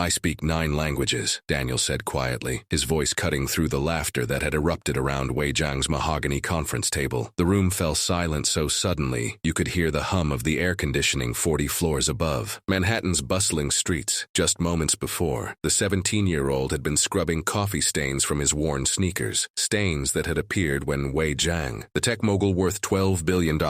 I speak 9 languages, Daniel said quietly, his voice cutting through the laughter that had erupted around Wei Jiang's mahogany conference table. The room fell silent so suddenly you could hear the hum of the air conditioning 40 floors above. Manhattan's bustling streets. Just moments before, the 17-year-old had been scrubbing coffee stains from his worn sneakers, stains that had appeared when Wei Jiang, the tech mogul worth $12 billion,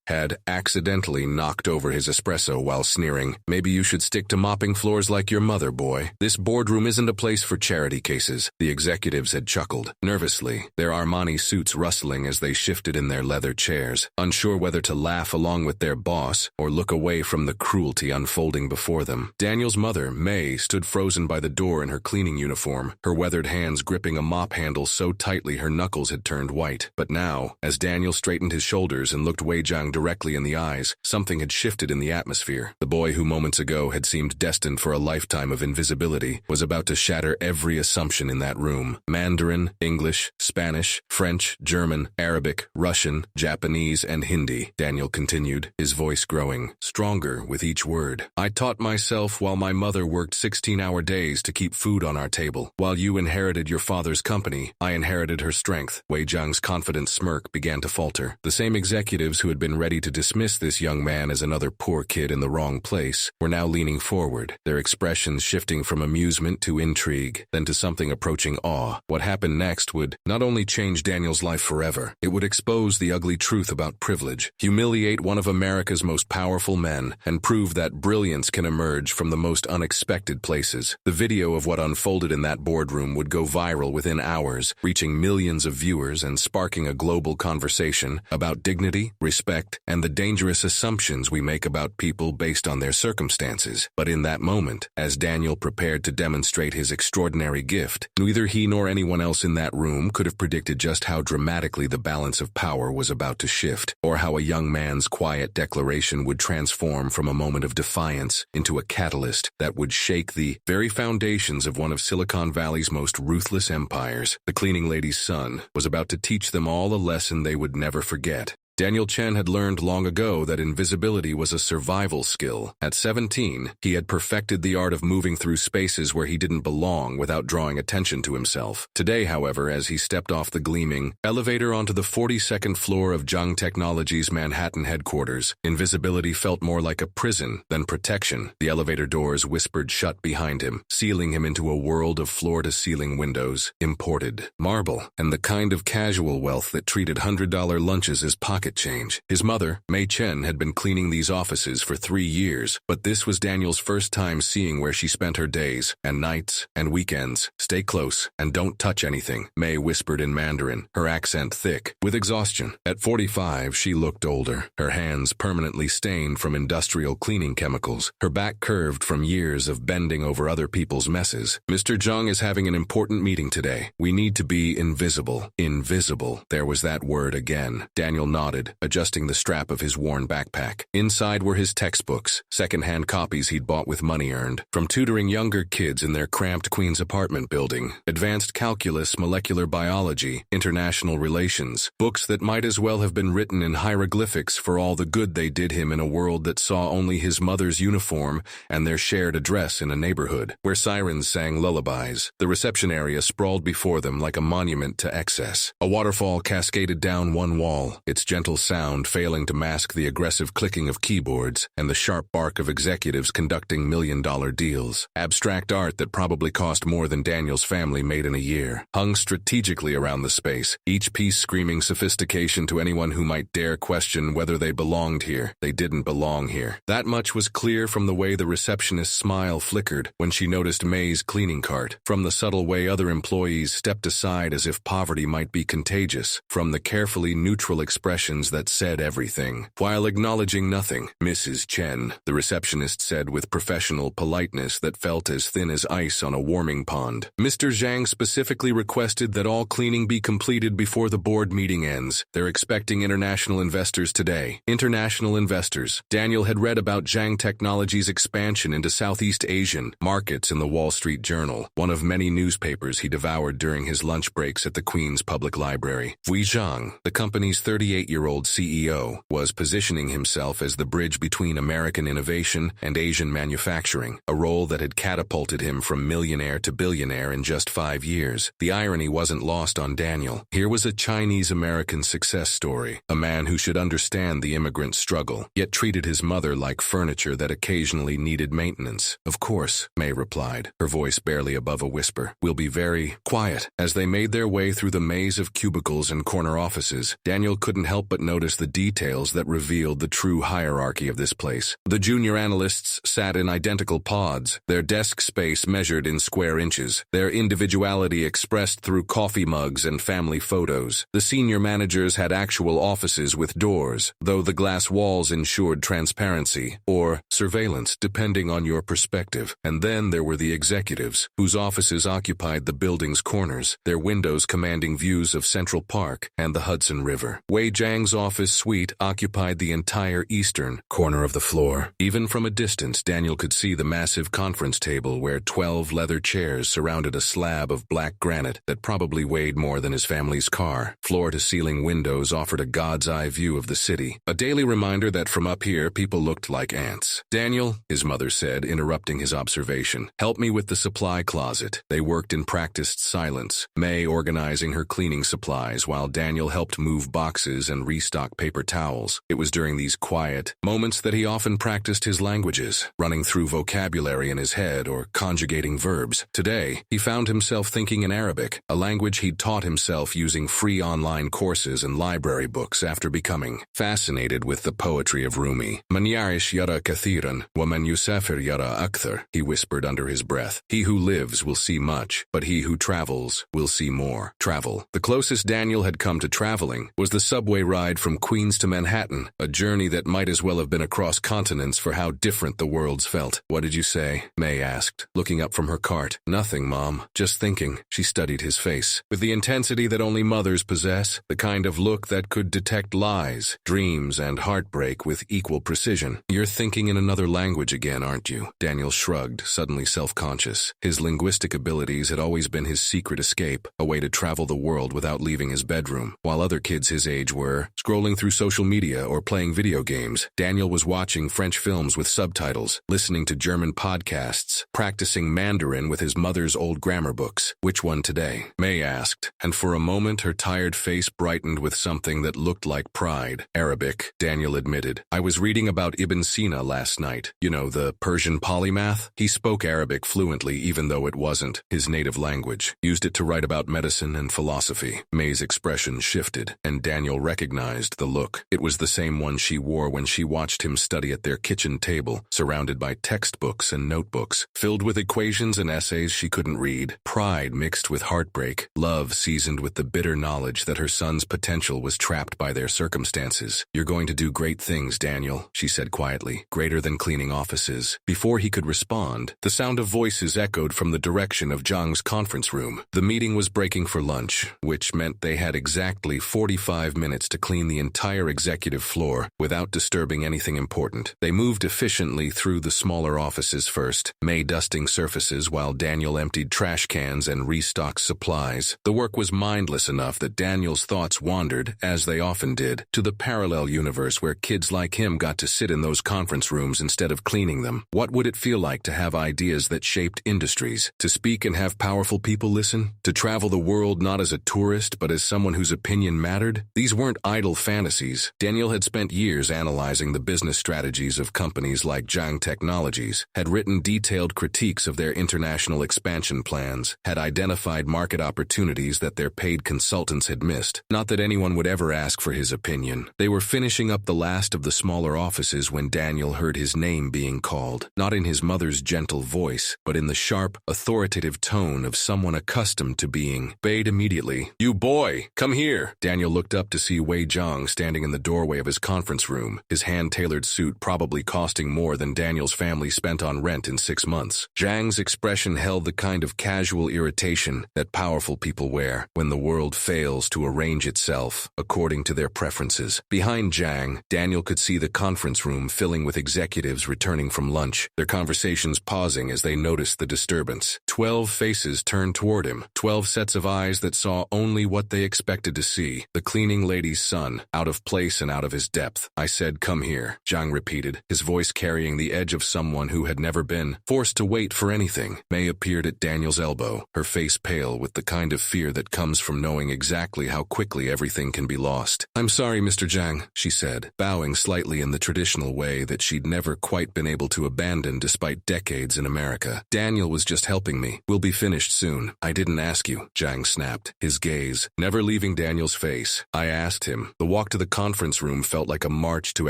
had accidentally knocked over his espresso while sneering, "Maybe you should stick to mopping floors like your mother, boy. This boardroom isn't a place for charity cases." The executives had chuckled, nervously, their Armani suits rustling as they shifted in their leather chairs, unsure whether to laugh along with their boss or look away from the cruelty unfolding before them. Daniel's mother, May, stood frozen by the door in her cleaning uniform, her weathered hands gripping a mop handle so tightly her knuckles had turned white. But now, as Daniel straightened his shoulders and looked Wei Jiang directly in the eyes, something had shifted in the atmosphere. The boy who moments ago had seemed destined for a lifetime of invisibility was about to shatter every assumption in that room. Mandarin, English, Spanish, French, German, Arabic, Russian, Japanese, and Hindi, Daniel continued, his voice growing stronger with each word. "I taught myself while my mother worked 16-hour days to keep food on our table. While you inherited your father's company, I inherited her strength." Wei Jiang's confident smirk began to falter. The same executives who had been ready to dismiss this young man as another poor kid in the wrong place were now leaning forward, their expressions shifting from amusement to intrigue, then to something approaching awe. What happened next would not only change Daniel's life forever, it would expose the ugly truth about privilege, humiliate one of America's most powerful men, and prove that brilliance can emerge from the most unexpected places. The video of what unfolded in that boardroom would go viral within hours, reaching millions of viewers and sparking a global conversation about dignity, respect, and the dangerous assumptions we make about people based on their circumstances. But in that moment, as Daniel prepared to demonstrate his extraordinary gift, neither he nor anyone else in that room could have predicted just how dramatically the balance of power was about to shift, or how a young man's quiet declaration would transform from a moment of defiance into a catalyst that would shake the very foundations of one of Silicon Valley's most ruthless empires. The cleaning lady's son was about to teach them all a lesson they would never forget. Daniel Chen had learned long ago that invisibility was a survival skill. At 17, he had perfected the art of moving through spaces where he didn't belong without drawing attention to himself. Today, however, as he stepped off the gleaming elevator onto the 42nd floor of Zhang Technologies' Manhattan headquarters, invisibility felt more like a prison than protection. The elevator doors whispered shut behind him, sealing him into a world of floor-to-ceiling windows, imported marble, and the kind of casual wealth that treated $100 lunches as pocket change. His mother, Mei Chen, had been cleaning these offices for 3 years, but this was Daniel's first time seeing where she spent her days, and nights, and weekends. "Stay close, and don't touch anything," Mei whispered in Mandarin, her accent thick with exhaustion. At 45, she looked older, her hands permanently stained from industrial cleaning chemicals, her back curved from years of bending over other people's messes. "Mr. Zhang is having an important meeting today. We need to be invisible." Invisible. There was that word again. Daniel nodded, adjusting the strap of his worn backpack. Inside were his textbooks, second-hand copies he'd bought with money earned from tutoring younger kids in their cramped Queens apartment building. Advanced calculus, molecular biology, international relations, books that might as well have been written in hieroglyphics for all the good they did him in a world that saw only his mother's uniform and their shared address in a neighborhood where sirens sang lullabies. The reception area sprawled before them like a monument to excess. A waterfall cascaded down one wall, its gentle sound failing to mask the aggressive clicking of keyboards and the sharp bark of executives conducting million-dollar deals. Abstract art that probably cost more than Daniel's family made in a year hung strategically around the space, each piece screaming sophistication to anyone who might dare question whether they belonged here. They didn't belong here. That much was clear from the way the receptionist's smile flickered when she noticed May's cleaning cart, from the subtle way other employees stepped aside as if poverty might be contagious, from the carefully neutral expressions that said everything, while acknowledging nothing. "Mrs. Chen," the receptionist said with professional politeness that felt as thin as ice on a warming pond. "Mr. Zhang specifically requested that all cleaning be completed before the board meeting ends. They're expecting international investors today." International investors. Daniel had read about Zhang Technologies' expansion into Southeast Asian markets in the Wall Street Journal, one of many newspapers he devoured during his lunch breaks at the Queen's Public Library. Wei Zhang, the company's 38-year-old 30-year-old CEO, was positioning himself as the bridge between American innovation and Asian manufacturing, a role that had catapulted him from millionaire to billionaire in just 5 years. The irony wasn't lost on Daniel. Here was a Chinese-American success story, a man who should understand the immigrant struggle, yet treated his mother like furniture that occasionally needed maintenance. Of course, May replied, her voice barely above a whisper. We'll be very quiet. As they made their way through the maze of cubicles and corner offices, Daniel couldn't help but notice the details that revealed the true hierarchy of this place. The junior analysts sat in identical pods, their desk space measured in square inches, their individuality expressed through coffee mugs and family photos. The senior managers had actual offices with doors, though the glass walls ensured transparency, or surveillance, depending on your perspective. And then there were the executives, whose offices occupied the building's corners, their windows commanding views of Central Park and the Hudson River. Wei Jiang's office suite occupied the entire eastern corner of the floor. Even from a distance, Daniel could see the massive conference table where 12 leather chairs surrounded a slab of black granite that probably weighed more than his family's car. Floor-to-ceiling windows offered a god's-eye view of the city, a daily reminder that from up here people looked like ants. Daniel, his mother said, interrupting his observation, help me with the supply closet. They worked in practiced silence, May organizing her cleaning supplies while Daniel helped move boxes and restock paper towels. It was during these quiet moments that he often practiced his languages, running through vocabulary in his head or conjugating verbs. Today, he found himself thinking in Arabic, a language he'd taught himself using free online courses and library books after becoming fascinated with the poetry of Rumi. Man yarish yara kathiran, wa man yusafir yara akthar, he whispered under his breath. He who lives will see much, but he who travels will see more. Travel. The closest Daniel had come to traveling was the subway ride from Queens to Manhattan, a journey that might as well have been across continents for how different the worlds felt. What did you say? May asked, looking up from her cart. Nothing, Mom. Just thinking. She studied his face. With the intensity that only mothers possess, the kind of look that could detect lies, dreams, and heartbreak with equal precision. You're thinking in another language again, aren't you? Daniel shrugged, suddenly self-conscious. His linguistic abilities had always been his secret escape, a way to travel the world without leaving his bedroom. While other kids his age were scrolling through social media or playing video games, Daniel was watching French films with subtitles, listening to German podcasts, practicing Mandarin with his mother's old grammar books. Which one today? May asked, and for a moment her tired face brightened with something that looked like pride. Arabic, Daniel admitted. I was reading about Ibn Sina last night. You know, the Persian polymath? He spoke Arabic fluently even though it wasn't his native language. Used it to write about medicine and philosophy. May's expression shifted, and Daniel recognized the look. It was the same one she wore when she watched him study at their kitchen table, surrounded by textbooks and notebooks, filled with equations and essays she couldn't read. Pride mixed with heartbreak, love seasoned with the bitter knowledge that her son's potential was trapped by their circumstances. You're going to do great things, Daniel, she said quietly, greater than cleaning offices. Before he could respond, the sound of voices echoed from the direction of Zhang's conference room. The meeting was breaking for lunch, which meant they had exactly 45 minutes to clean the entire executive floor without disturbing anything important. They moved efficiently through the smaller offices first, May dusting surfaces while Daniel emptied trash cans and restocked supplies. The work was mindless enough that Daniel's thoughts wandered, as they often did, to the parallel universe where kids like him got to sit in those conference rooms instead of cleaning them. What would it feel like to have ideas that shaped industries, to speak and have powerful people listen, to travel the world not as a tourist but as someone whose opinion mattered? These weren't idle fantasies. Daniel had spent years analyzing the business strategies of companies like Zhang Technologies, had written detailed critiques of their international expansion plans, had identified market opportunities that their paid consultants had missed. Not that anyone would ever ask for his opinion. They were finishing up the last of the smaller offices when Daniel heard his name being called, not in his mother's gentle voice, but in the sharp, authoritative tone of someone accustomed to being bade immediately. You boy, come here. Daniel looked up to see Wei Jiang standing in the doorway of his conference room, his hand-tailored suit probably costing more than Daniel's family spent on rent in 6 months. Jiang's expression held the kind of casual irritation that powerful people wear when the world fails to arrange itself according to their preferences. Behind Jiang, Daniel could see the conference room filling with executives returning from lunch, their conversations pausing as they noticed the disturbance. 12 faces turned toward him, 12 sets of eyes that saw only what they expected to see. The cleaning lady's son, out of place and out of his depth. I said, "Come here," Zhang repeated, his voice carrying the edge of someone who had never been forced to wait for anything. May appeared at Daniel's elbow, her face pale with the kind of fear that comes from knowing exactly how quickly everything can be lost. "I'm sorry, Mr. Zhang," she said, bowing slightly in the traditional way that she'd never quite been able to abandon despite decades in America. "Daniel was just helping me. We'll be finished soon." "I didn't ask you," Zhang snapped, his gaze never leaving Daniel's face. "I asked him." The walk to the conference room felt like a march to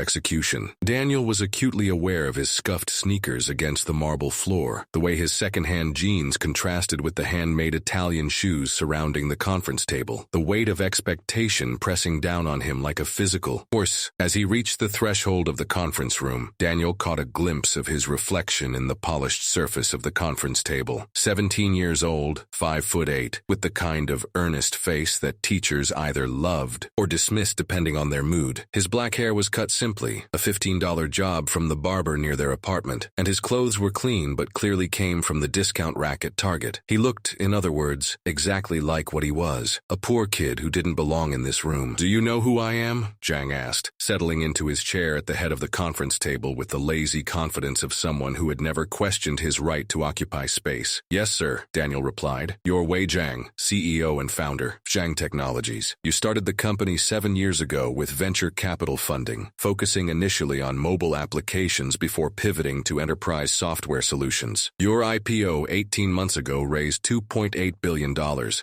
execution. Daniel was acutely aware of his scuffed sneakers against the marble floor, the way his second-hand jeans contrasted with the handmade Italian shoes surrounding the conference table, the weight of expectation pressing down on him like a physical force. As he reached the threshold of the conference room, Daniel caught a glimpse of his reflection in the polished surface of the conference table. 17 years old, 5'8", with the kind of earnest face that teachers either loved or dismissed depending on their mood. His black hair was cut simply, a $15 job from the barber near their apartment, and his clothes were clean but clearly came from the discount rack at Target. He looked, in other words, exactly like what he was, a poor kid who didn't belong in this room. "Do you know who I am?" Zhang asked, settling into his chair at the head of the conference table with the lazy confidence of someone who had never questioned his right to occupy space. "Yes, sir," Daniel replied. "You're Wei Zhang, CEO and founder, Zhang Technologies. You started the company 7 years ago with venture capital funding, focusing initially on mobile applications before pivoting to enterprise software solutions. Your IPO 18 months ago raised $2.8 billion,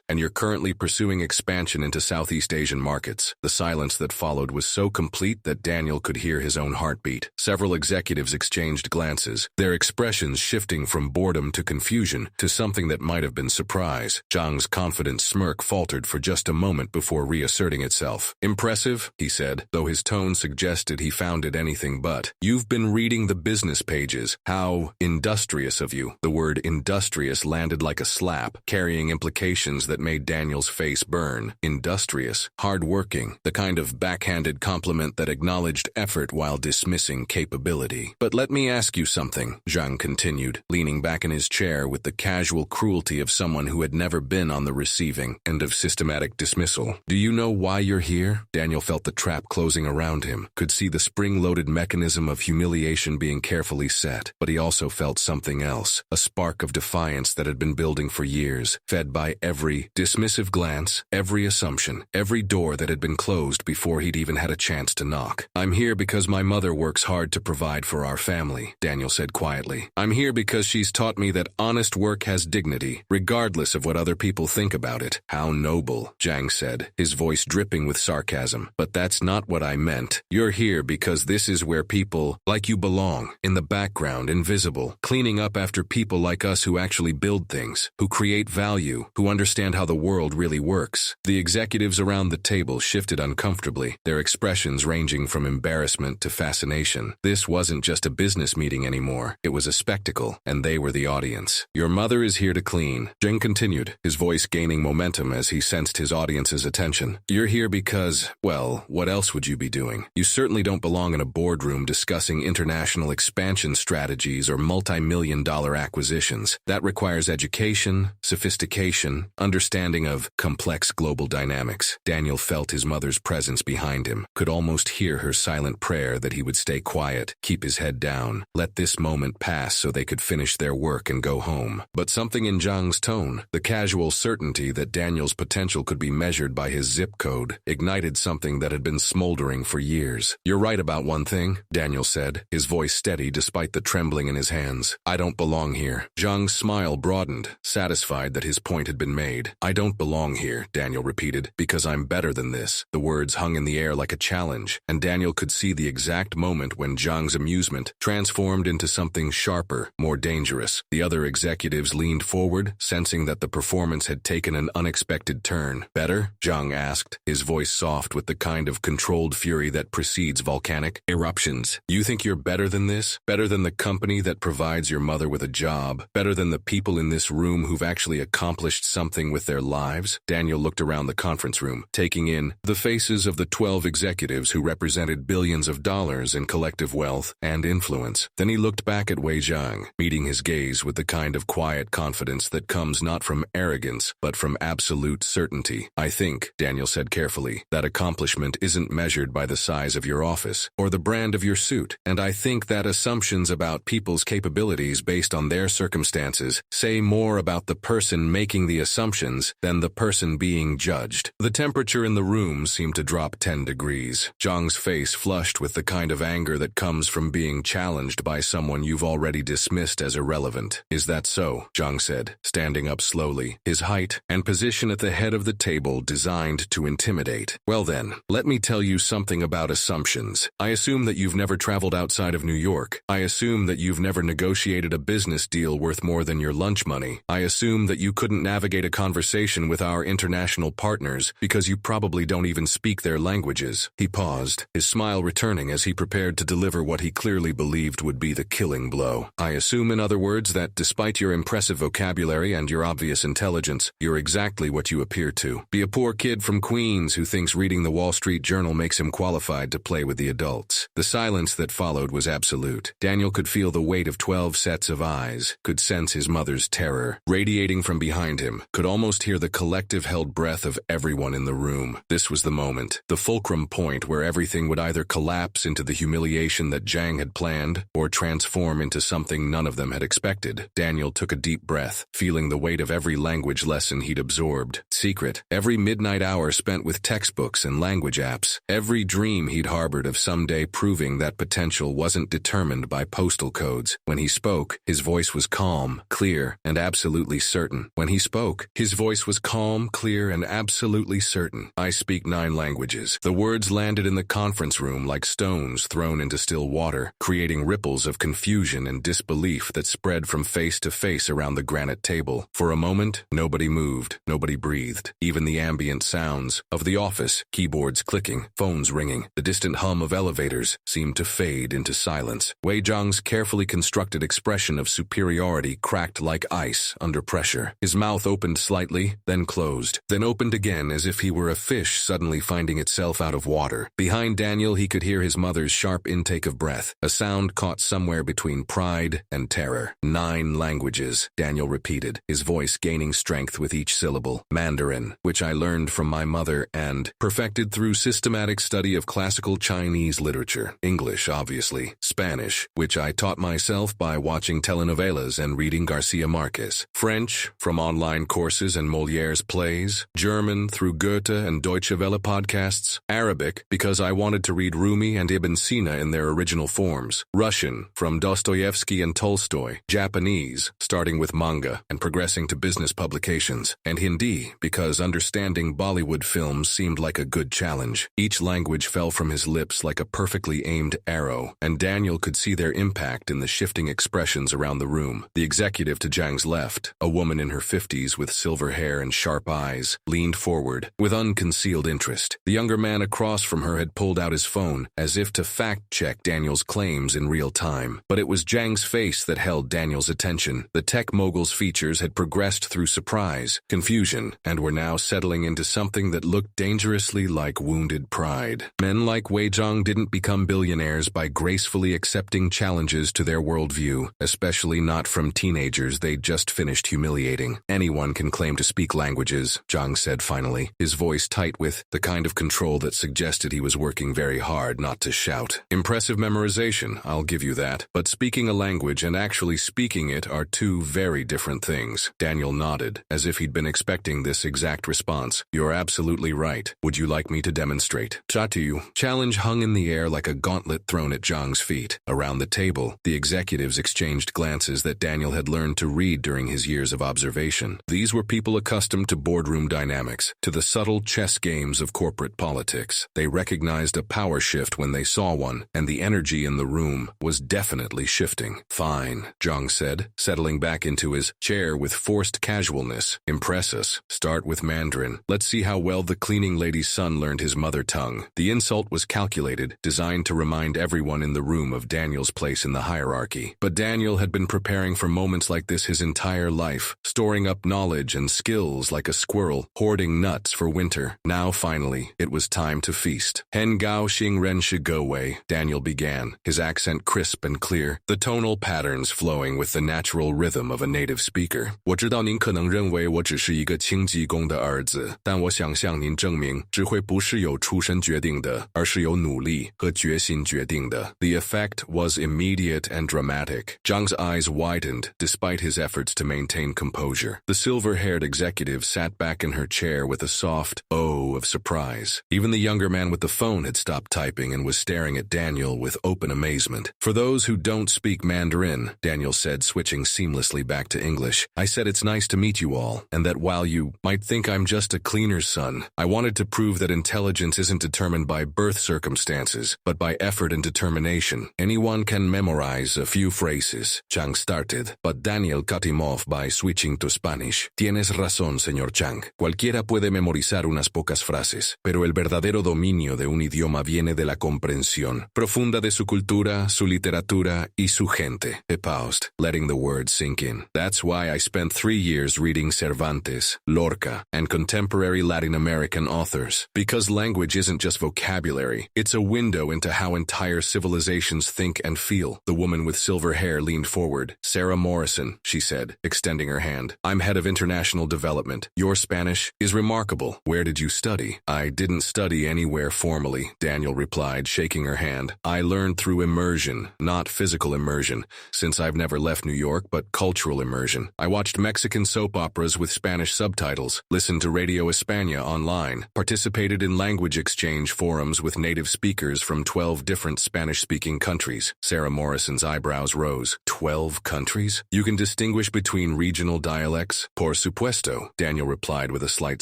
and you're currently pursuing expansion into Southeast Asian markets." The silence that followed was so complete that Daniel could hear his own heartbeat. Several executives exchanged glances, their expressions shifting from boredom to confusion to something that might have been surprise. Zhang's confident smirk faltered for just a moment before reasserting itself. "Impressive," he said, though his tone suggested he found it anything but. "You've been reading the business pages. How industrious of you." The word industrious landed like a slap, carrying implications that made Daniel's face burn. Industrious, hard-working, the kind of backhanded compliment that acknowledged effort while dismissing capability. "But let me ask you something," Zhang continued, leaning back in his chair with the casual cruelty of someone who had never been on the receiving end of systematic dismissal. "Do you know why you're here?" Daniel felt the trap closing around him, could see the spring-loaded mechanism of humiliation being carefully set, but he also felt something else, a spark of defiance that had been building for years, fed by every dismissive glance, every assumption, every door that had been closed before he'd even had a chance to knock. "I'm here because my mother works hard to provide for our family," Daniel said quietly. "I'm here because she's taught me that honest work has dignity, regardless of what other people think about it." "How noble," Zhang said, his voice dripping with sarcasm. "But that's not what I meant. You're here because this is where people like you belong, in the background, invisible, cleaning up after people like us who actually build things, who create value, who understand how the world really works." The executives around the table shifted uncomfortably, their expressions ranging from embarrassment to fascination. This wasn't just a business meeting anymore. It was a spectacle, and they were the audience. "Your mother is here to clean," Zhang continued, his voice gaining momentum as he sensed his audience's attention. "You're here because, well, what else would you be doing? You certainly don't belong in a boardroom discussing international expansion strategies or multi-million-dollar acquisitions. That requires education, sophistication, understanding of complex global dynamics." Daniel felt his mother's presence behind him, could almost hear her silent prayer that he would stay quiet, keep his head down, let this moment pass so they could finish their work and go home. But something in Zhang's tone, the casual certainty that Daniel's potential could be measured by his zip code, ignited something that had been smoldering for years. "You're right about one thing," Daniel said, his voice steady despite the trembling in his hands. "I don't belong here." Zhang's smile broadened, satisfied that his point had been made. "I don't belong here," Daniel repeated, "because I'm better than this." The words hung in the air like a challenge, and Daniel could see the exact moment when Zhang's amusement transformed into something sharper, more dangerous. The other executives leaned forward, sensing that the performance had taken an unexpected turn. "Better?" Zhang asked, his voice soft with the kind of controlled fury that precedes volcanic eruptions. "You think you're better than this? Better than the company that provides your mother with a job? Better than the people in this room who've actually accomplished something with their lives?" Daniel looked around the conference room, taking in the faces of the 12 executives who represented billions of dollars in collective wealth and influence. Then he looked back at Wei Zhang, meeting his gaze with the kind of quiet quiet confidence that comes not from arrogance, but from absolute certainty. I think, Daniel said carefully, that accomplishment isn't measured by the size of your office or the brand of your suit, and I think that assumptions about people's capabilities based on their circumstances say more about the person making the assumptions than the person being judged. The temperature in the room seemed to drop 10 degrees. Zhang's face flushed with the kind of anger that comes from being challenged by someone you've already dismissed as irrelevant. Is that so? Zhang said, standing up slowly, his height and position at the head of the table designed to intimidate. Well then, let me tell you something about assumptions. I assume that you've never traveled outside of New York. I assume that you've never negotiated a business deal worth more than your lunch money. I assume that you couldn't navigate a conversation with our international partners because you probably don't even speak their languages. He paused, his smile returning as he prepared to deliver what he clearly believed would be the killing blow. I assume, in other words, that despite your impressive vocabulary and your obvious intelligence, you're exactly what you appear to be, a poor kid from Queens who thinks reading the Wall Street Journal makes him qualified to play with the adults. The silence that followed was absolute. Daniel could feel the weight of 12 sets of eyes, could sense his mother's terror radiating from behind him, could almost hear the collective held breath of everyone in the room. This was the moment, the fulcrum point where everything would either collapse into the humiliation that Zhang had planned or transform into something none of them had expected. Daniel took a deep breath, feeling the weight of every language lesson he'd absorbed. Secret, every midnight hour spent with textbooks and language apps, every dream he'd harbored of someday proving that potential wasn't determined by postal codes. When he spoke, his voice was calm, clear, and absolutely certain. When he spoke, his voice was calm, clear, and absolutely certain. I speak 9 languages. The words landed in the conference room like stones thrown into still water, creating ripples of confusion and disbelief that spread from face to face around the granite table. For a moment, nobody moved, nobody breathed. Even the ambient sounds of the office, keyboards clicking, phones ringing, the distant hum of elevators, seemed to fade into silence. Wei Zhang's carefully constructed expression of superiority cracked like ice under pressure. His mouth opened slightly, then closed, then opened again as if he were a fish suddenly finding itself out of water. Behind Daniel, he could hear his mother's sharp intake of breath, a sound caught somewhere between pride and terror. 9 languages, Daniel repeated, his voice gaining strength with each syllable. Mandarin, which I learned from my mother and perfected through systematic study of classical Chinese literature. English, obviously. Spanish, which I taught myself by watching telenovelas and reading Garcia Marquez. French, from online courses and Moliere's plays. German, through Goethe and Deutsche Welle podcasts. Arabic, because I wanted to read Rumi and Ibn Sina in their original forms. Russian, from Dostoevsky and Tolstoy. Japanese, starting with manga and progressing to business publications. And Hindi, because understanding Bollywood films seemed like a good challenge. Each language fell from his lips like a perfectly aimed arrow, and Daniel could see their impact in the shifting expressions around the room. The executive to Zhang's left, a woman in her 50s with silver hair and sharp eyes, leaned forward with unconcealed interest. The younger man across from her had pulled out his phone, as if to fact-check Daniel's claims in real time. But it was Zhang's face that held Daniel's attention. The tech mogul's features had progressed through surprise, confusion, and were now settling into something that looked dangerously like wounded pride. Men like Wei Zhang didn't become billionaires by gracefully accepting challenges to their worldview, especially not from teenagers they'd just finished humiliating. Anyone can claim to speak languages, Zhang said finally, his voice tight with the kind of control that suggested he was working very hard not to shout. Impressive memorization, I'll give you that, but speaking a language and actually speaking it are 2 very different things. Daniel nodded, as if he'd been expecting this exact response. You're absolutely right. Would you like me to demonstrate? Chatu. Challenge hung in the air like a gauntlet thrown at Zhang's feet. Around the table, the executives exchanged glances that Daniel had learned to read during his years of observation. These were people accustomed to boardroom dynamics, to the subtle chess games of corporate politics. They recognized a power shift when they saw one, and the energy in the room was definitely shifting. Fine, Zhang said, settling back into his chair with forced casualness. Impress us. Start with Mandarin. Let's see how well the cleaning lady's son learned his mother tongue. The insult was calculated, designed to remind everyone in the room of Daniel's place in the hierarchy. But Daniel had been preparing for moments like this his entire life, storing up knowledge and skills like a squirrel, hoarding nuts for winter. Now, finally, it was time to feast. Hen Gao Xing Ren Shi Go Wei, Daniel began, his accent crisp and clear, the tonal patterns flowing with the natural rhythm rhythm of a native speaker. 我知道您可能认为我只是一个清济工的儿子，但我想向您证明，智慧不是由出身决定的，而是由努力和决心决定的。The effect was immediate and dramatic. Zhang's eyes widened despite his efforts to maintain composure. The silver-haired executive sat back in her chair with a soft oh of surprise. Even the younger man with the phone had stopped typing and was staring at Daniel with open amazement. For those who don't speak Mandarin, Daniel said, switching seamlessly back to English, I said it's nice to meet you all, and that while you might think I'm just a cleaner's son, I wanted to prove that intelligence isn't determined by birth circumstances, but by effort and determination. Anyone can memorize a few phrases, Chang started, but Daniel cut him off by switching to Spanish. Tienes razón, señor Chang. Cualquiera puede memorizar unas pocas frases, pero el verdadero dominio de un idioma viene de la comprensión profunda de su cultura, su literatura y su gente. He paused, letting the words sink in. That's why I spent 3 years reading Cervantes, Lorca, and contemporary Latin American authors. Because language isn't just vocabulary, it's a window into how entire civilizations think and feel. The woman with silver hair leaned forward. Sarah Morrison, she said, extending her hand. I'm head of international development. Your Spanish is remarkable. Where did you study? I didn't study anywhere formally, Daniel replied, shaking her hand. I learned through immersion, not physical immersion, since I've never left New York, but cultural immersion. I watched Mexican soap operas with Spanish subtitles, listened to Radio España online, participated in language exchange forums with native speakers from 12 different Spanish-speaking countries. Sarah Morrison's eyebrows rose. 12 countries? You can distinguish between regional dialects? Por supuesto, Daniel replied with a slight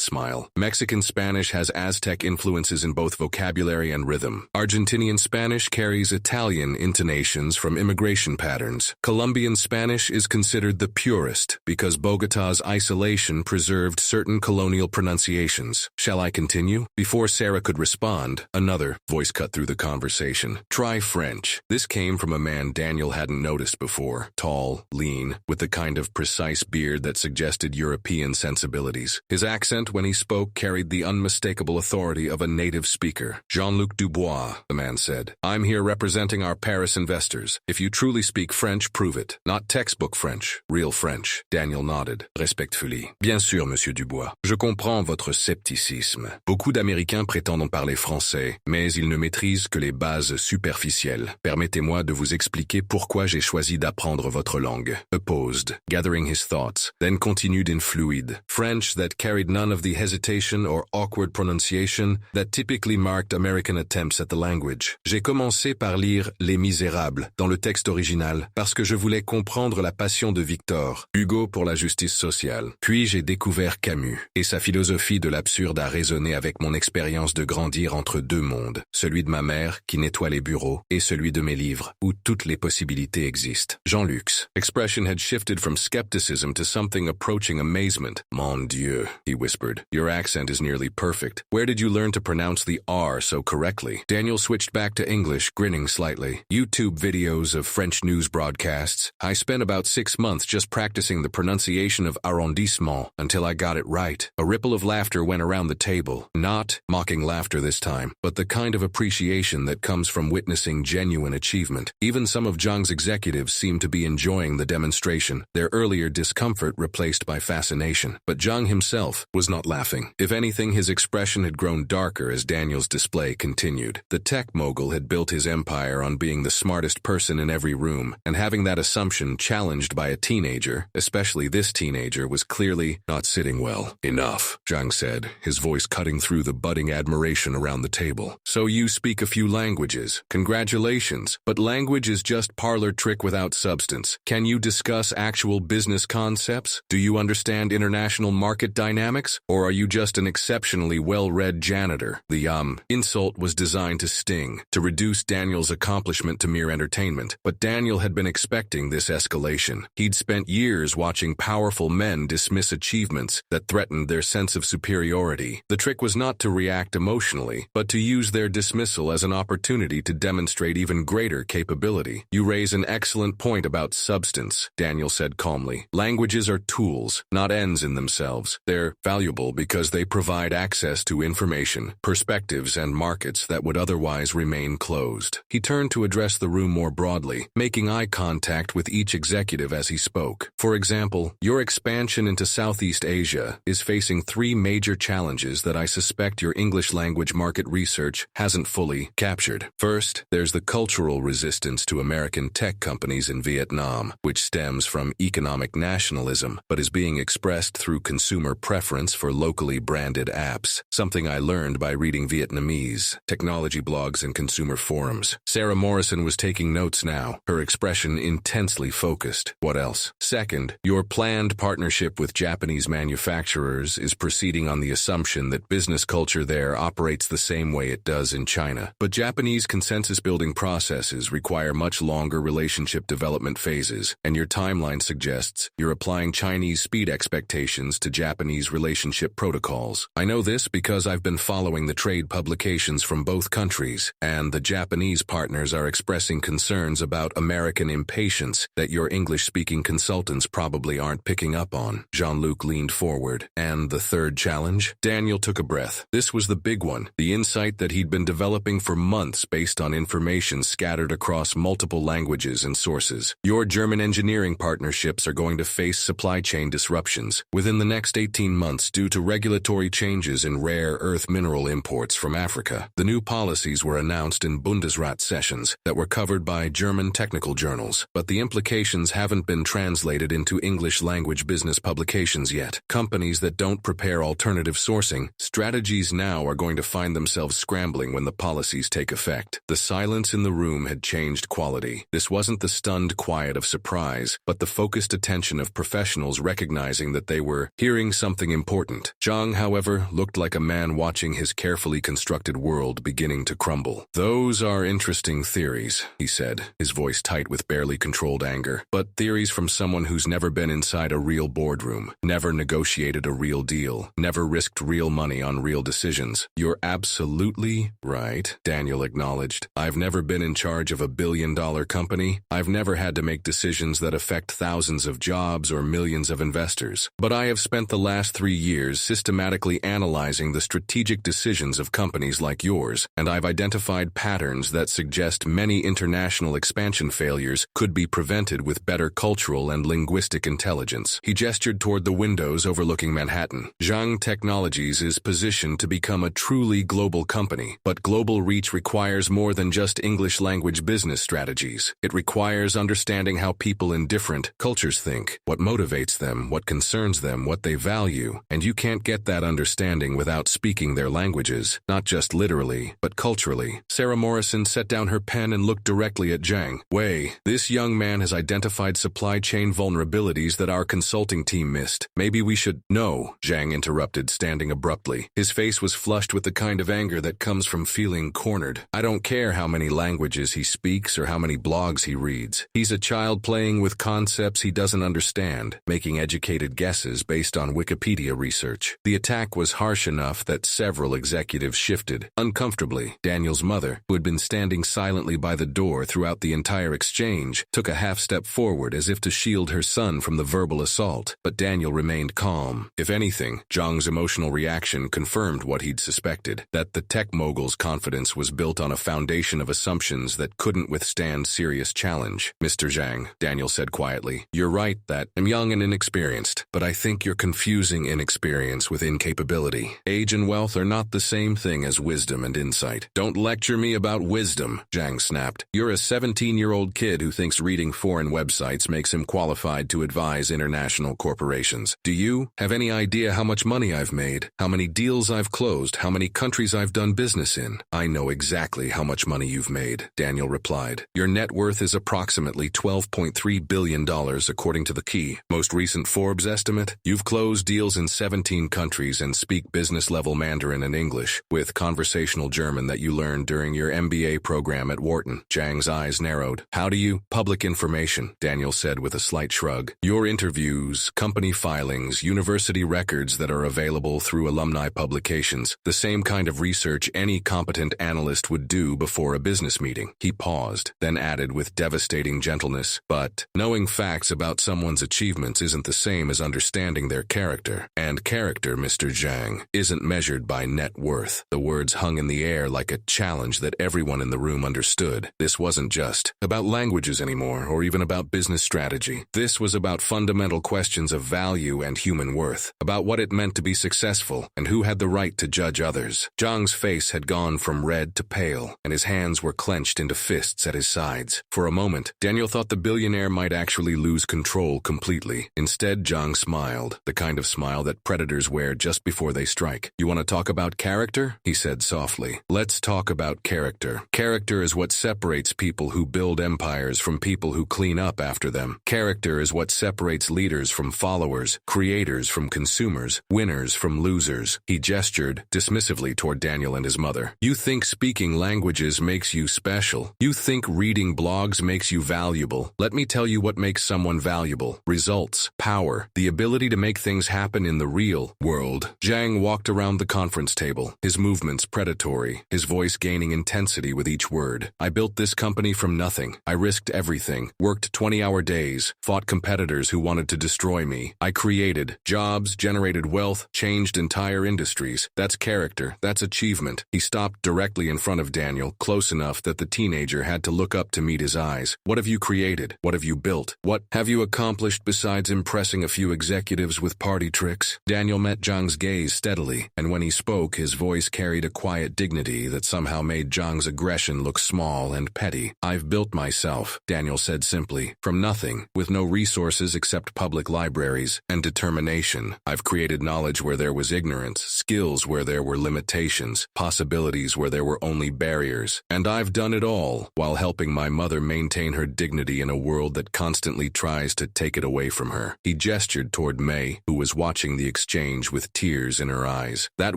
smile. Mexican Spanish has Aztec influences in both vocabulary and rhythm. Argentinian Spanish carries Italian intonations from immigration patterns. Colombian Spanish is considered the purest because Bogotá's isolation preserved certain colonial pronunciations. Shall I continue? Before Sarah could respond, another voice cut through the conversation. Try French. This came from a man Daniel hadn't noticed before. Tall, lean, with the kind of precise beard that suggested European sensibilities. His accent when he spoke carried the unmistakable authority of a native speaker. Jean-Luc Dubois, the man said. I'm here representing our Paris investors. If you truly speak French, prove it. Not textbook French, real French. Daniel nodded, respectfully. Bien sûr, Monsieur Dubois. Je comprends votre scepticisme. Beaucoup d'Américains prétendent parler français, mais ils ne maîtrisent que les bases superficielles. Permettez-moi de vous expliquer pourquoi j'ai choisi d'apprendre votre langue. He paused, gathering his thoughts, then continued in fluid French that carried none of the hesitation or awkward pronunciation that typically marked American attempts at the language. J'ai commencé par lire Les Misérables dans le texte original parce que je voulais comprendre la passion de Victor Hugo pour la justice sociale. Puis j'ai découvert Camus, et sa philosophie de l'absurde a résonné avec mon expérience de grandir entre deux mondes, celui de ma mère qui nettoie les bureaux et celui de mes livres où toutes les possibilités existent. Jean-Luc's expression had shifted from skepticism to something approaching amazement. Mon Dieu, he whispered. Your accent is nearly perfect. Where did you learn to pronounce the R so correctly? Daniel switched back to English, grinning slightly. YouTube videos of French news broadcasts. I spent about 6 months just practicing the pronunciation of arrondissement until I got it right. A ripple of laughter went around the table. Not mocking laughter this time, but the kind of appreciation that comes from witnessing genuine achievement. Even some of Zhang's executives seemed to be enjoying the demonstration, their earlier discomfort replaced by fascination. But Zhang himself was not laughing. If anything, his expression had grown darker as Daniel's display continued. The tech mogul had built his empire on being the smartest person in every room, and having that assumption challenged by a teenager, especially this teenager, was clearly not sitting well. Enough, Zhang said, his voice cutting through the budding admiration around the table. So you speak a few languages. Congratulations. But language is just parlor trick without substance. Can you discuss actual business concepts? Do you understand international market dynamics? Or are you just an exceptionally well-read janitor? The insult was designed to sting, to reduce Daniel's accomplishment to mere entertainment. But Daniel had been expecting this escalation. He'd spent years watching powerful men dismiss achievements that threatened their sense of superiority. The trick was not to react emotionally, but to use their dismissal as an opportunity to demonstrate even greater capability. You raise an excellent point about substance, Daniel said calmly. Languages are tools, not ends in themselves. They're valuable because they provide access to information, perspectives, and markets that would otherwise remain closed. He turned to address the room more broadly, making eye contact with each executive as as he spoke. For example, your expansion into Southeast Asia is facing 3 major challenges that I suspect your English language market research hasn't fully captured. First, there's the cultural resistance to American tech companies in Vietnam, which stems from economic nationalism, but is being expressed through consumer preference for locally branded apps, something I learned by reading Vietnamese, technology blogs and consumer forums. Sarah Morrison was taking notes now, her expression intensely focused. What else? Second, your planned partnership with Japanese manufacturers is proceeding on the assumption that business culture there operates the same way it does in China. But Japanese consensus-building processes require much longer relationship development phases, and your timeline suggests you're applying Chinese speed expectations to Japanese relationship protocols. I know this because I've been following the trade publications from both countries, and the Japanese partners are expressing concerns about American impatience that your English-speaking consultants probably aren't picking up on. Jean-Luc leaned forward. And the third challenge? Daniel took a breath. This was the big one, the insight that he'd been developing for months based on information scattered across multiple languages and sources. Your German engineering partnerships are going to face supply chain disruptions within the next 18 months due to regulatory changes in rare earth mineral imports from Africa. The new policies were announced in Bundesrat sessions that were covered by German technical journals, but the implications haven't been translated into English-language business publications yet. Companies that don't prepare alternative sourcing strategies now are going to find themselves scrambling when the policies take effect. The silence in the room had changed quality. This wasn't the stunned quiet of surprise, but the focused attention of professionals recognizing that they were hearing something important. Zhang, however, looked like a man watching his carefully constructed world beginning to crumble. "Those are interesting theories," he said, his voice tight with barely controlled anger. "But theories from someone who's never been inside a real boardroom, never negotiated a real deal, never risked real money on real decisions." "You're absolutely right," Daniel acknowledged. "I've never been in charge of a billion-dollar company. I've never had to make decisions that affect thousands of jobs or millions of investors. But I have spent the last 3 years systematically analyzing the strategic decisions of companies like yours, and I've identified patterns that suggest many international expansion failures could be prevented with better cultural and linguistic intelligence." He gestured toward the windows overlooking Manhattan. "Zhang Technologies is positioned to become a truly global company, but global reach requires more than just English-language business strategies. It requires understanding how people in different cultures think, what motivates them, what concerns them, what they value, and you can't get that understanding without speaking their languages, not just literally, but culturally." Sarah Morrison set down her pen and looked directly at Zhang. "Wei, this young man has identified supply chain vulnerabilities that our consulting team missed. Maybe we should—" "No," Zhang interrupted, standing abruptly. His face was flushed with the kind of anger that comes from feeling cornered. "I don't care how many languages he speaks or how many blogs he reads. He's a child playing with concepts he doesn't understand, making educated guesses based on Wikipedia research." The attack was harsh enough that several executives shifted, uncomfortably. Daniel's mother, who had been standing silently by the door throughout the entire exchange, took a half-step forward as if to shield her son from the verbal assault, but Daniel remained calm. If anything, Zhang's emotional reaction confirmed what he'd suspected, that the tech mogul's confidence was built on a foundation of assumptions that couldn't withstand serious challenge. "Mr. Zhang," Daniel said quietly, "you're right that I'm young and inexperienced, but I think you're confusing inexperience with incapability. Age and wealth are not the same thing as wisdom and insight." "Don't lecture me about wisdom," Zhang snapped. "You're a 17-year-old kid who thinks reading foreign websites makes him qualified to advise international corporations. Do you have any idea how much money I've made, how many deals I've closed, how many countries I've done business in?" "I know exactly how much money you've made," Daniel replied. "Your net worth is approximately $12.3 billion according to the most recent Forbes estimate. You've closed deals in 17 countries and speak business-level Mandarin and English, with conversational German that you learned during your MBA program at Wharton." Zhang's eyes narrowed. "How do you—" "Public information," Daniel said with a slight shrug. "Your interviews, company filings, university records that are available through alumni publications, the same kind of research any competent analyst would do before a business meeting." He paused, then added with devastating gentleness, "But knowing facts about someone's achievements isn't the same as understanding their character. And character, Mr. Zhang, isn't measured by net worth." The words hung in the air like a challenge that everyone in the room understood. This wasn't just about languages anymore, or even about business strategy. strategy. This was about fundamental questions of value and human worth, about what it meant to be successful and who had the right to judge others. Zhang's face had gone from red to pale, and his hands were clenched into fists at his sides. For a moment, Daniel thought the billionaire might actually lose control completely. Instead, Zhang smiled, the kind of smile that predators wear just before they strike. "You want to talk about character?" he said softly. "Let's talk about character. Character is what separates people who build empires from people who clean up after them. Character is what separates leaders from followers, creators from consumers, winners from losers." He gestured dismissively toward Daniel and his mother. "You think speaking languages makes you special. You think reading blogs makes you valuable. Let me tell you what makes someone valuable. Results, power, the ability to make things happen in the real world." Zhang walked around the conference table, his movements predatory, his voice gaining intensity with each word. "I built this company from nothing. I risked everything, worked 20-hour days, fought competitors who wanted to destroy me. I created jobs, generated wealth, changed entire industries. That's character. That's achievement." He stopped directly in front of Daniel, close enough that the teenager had to look up to meet his eyes. "What have you created? What have you built? What have you accomplished besides impressing a few executives with party tricks?" Daniel met Zhang's gaze steadily, and when he spoke, his voice carried a quiet dignity that somehow made Zhang's aggression look small and petty. "I've built myself," Daniel said simply, "from nothing, with no resources except public libraries and determination. I've created knowledge where there was ignorance, skills where there were limitations, possibilities where there were only barriers. And I've done it all while helping my mother maintain her dignity in a world that constantly tries to take it away from her." He gestured toward May, who was watching the exchange with tears in her eyes. "That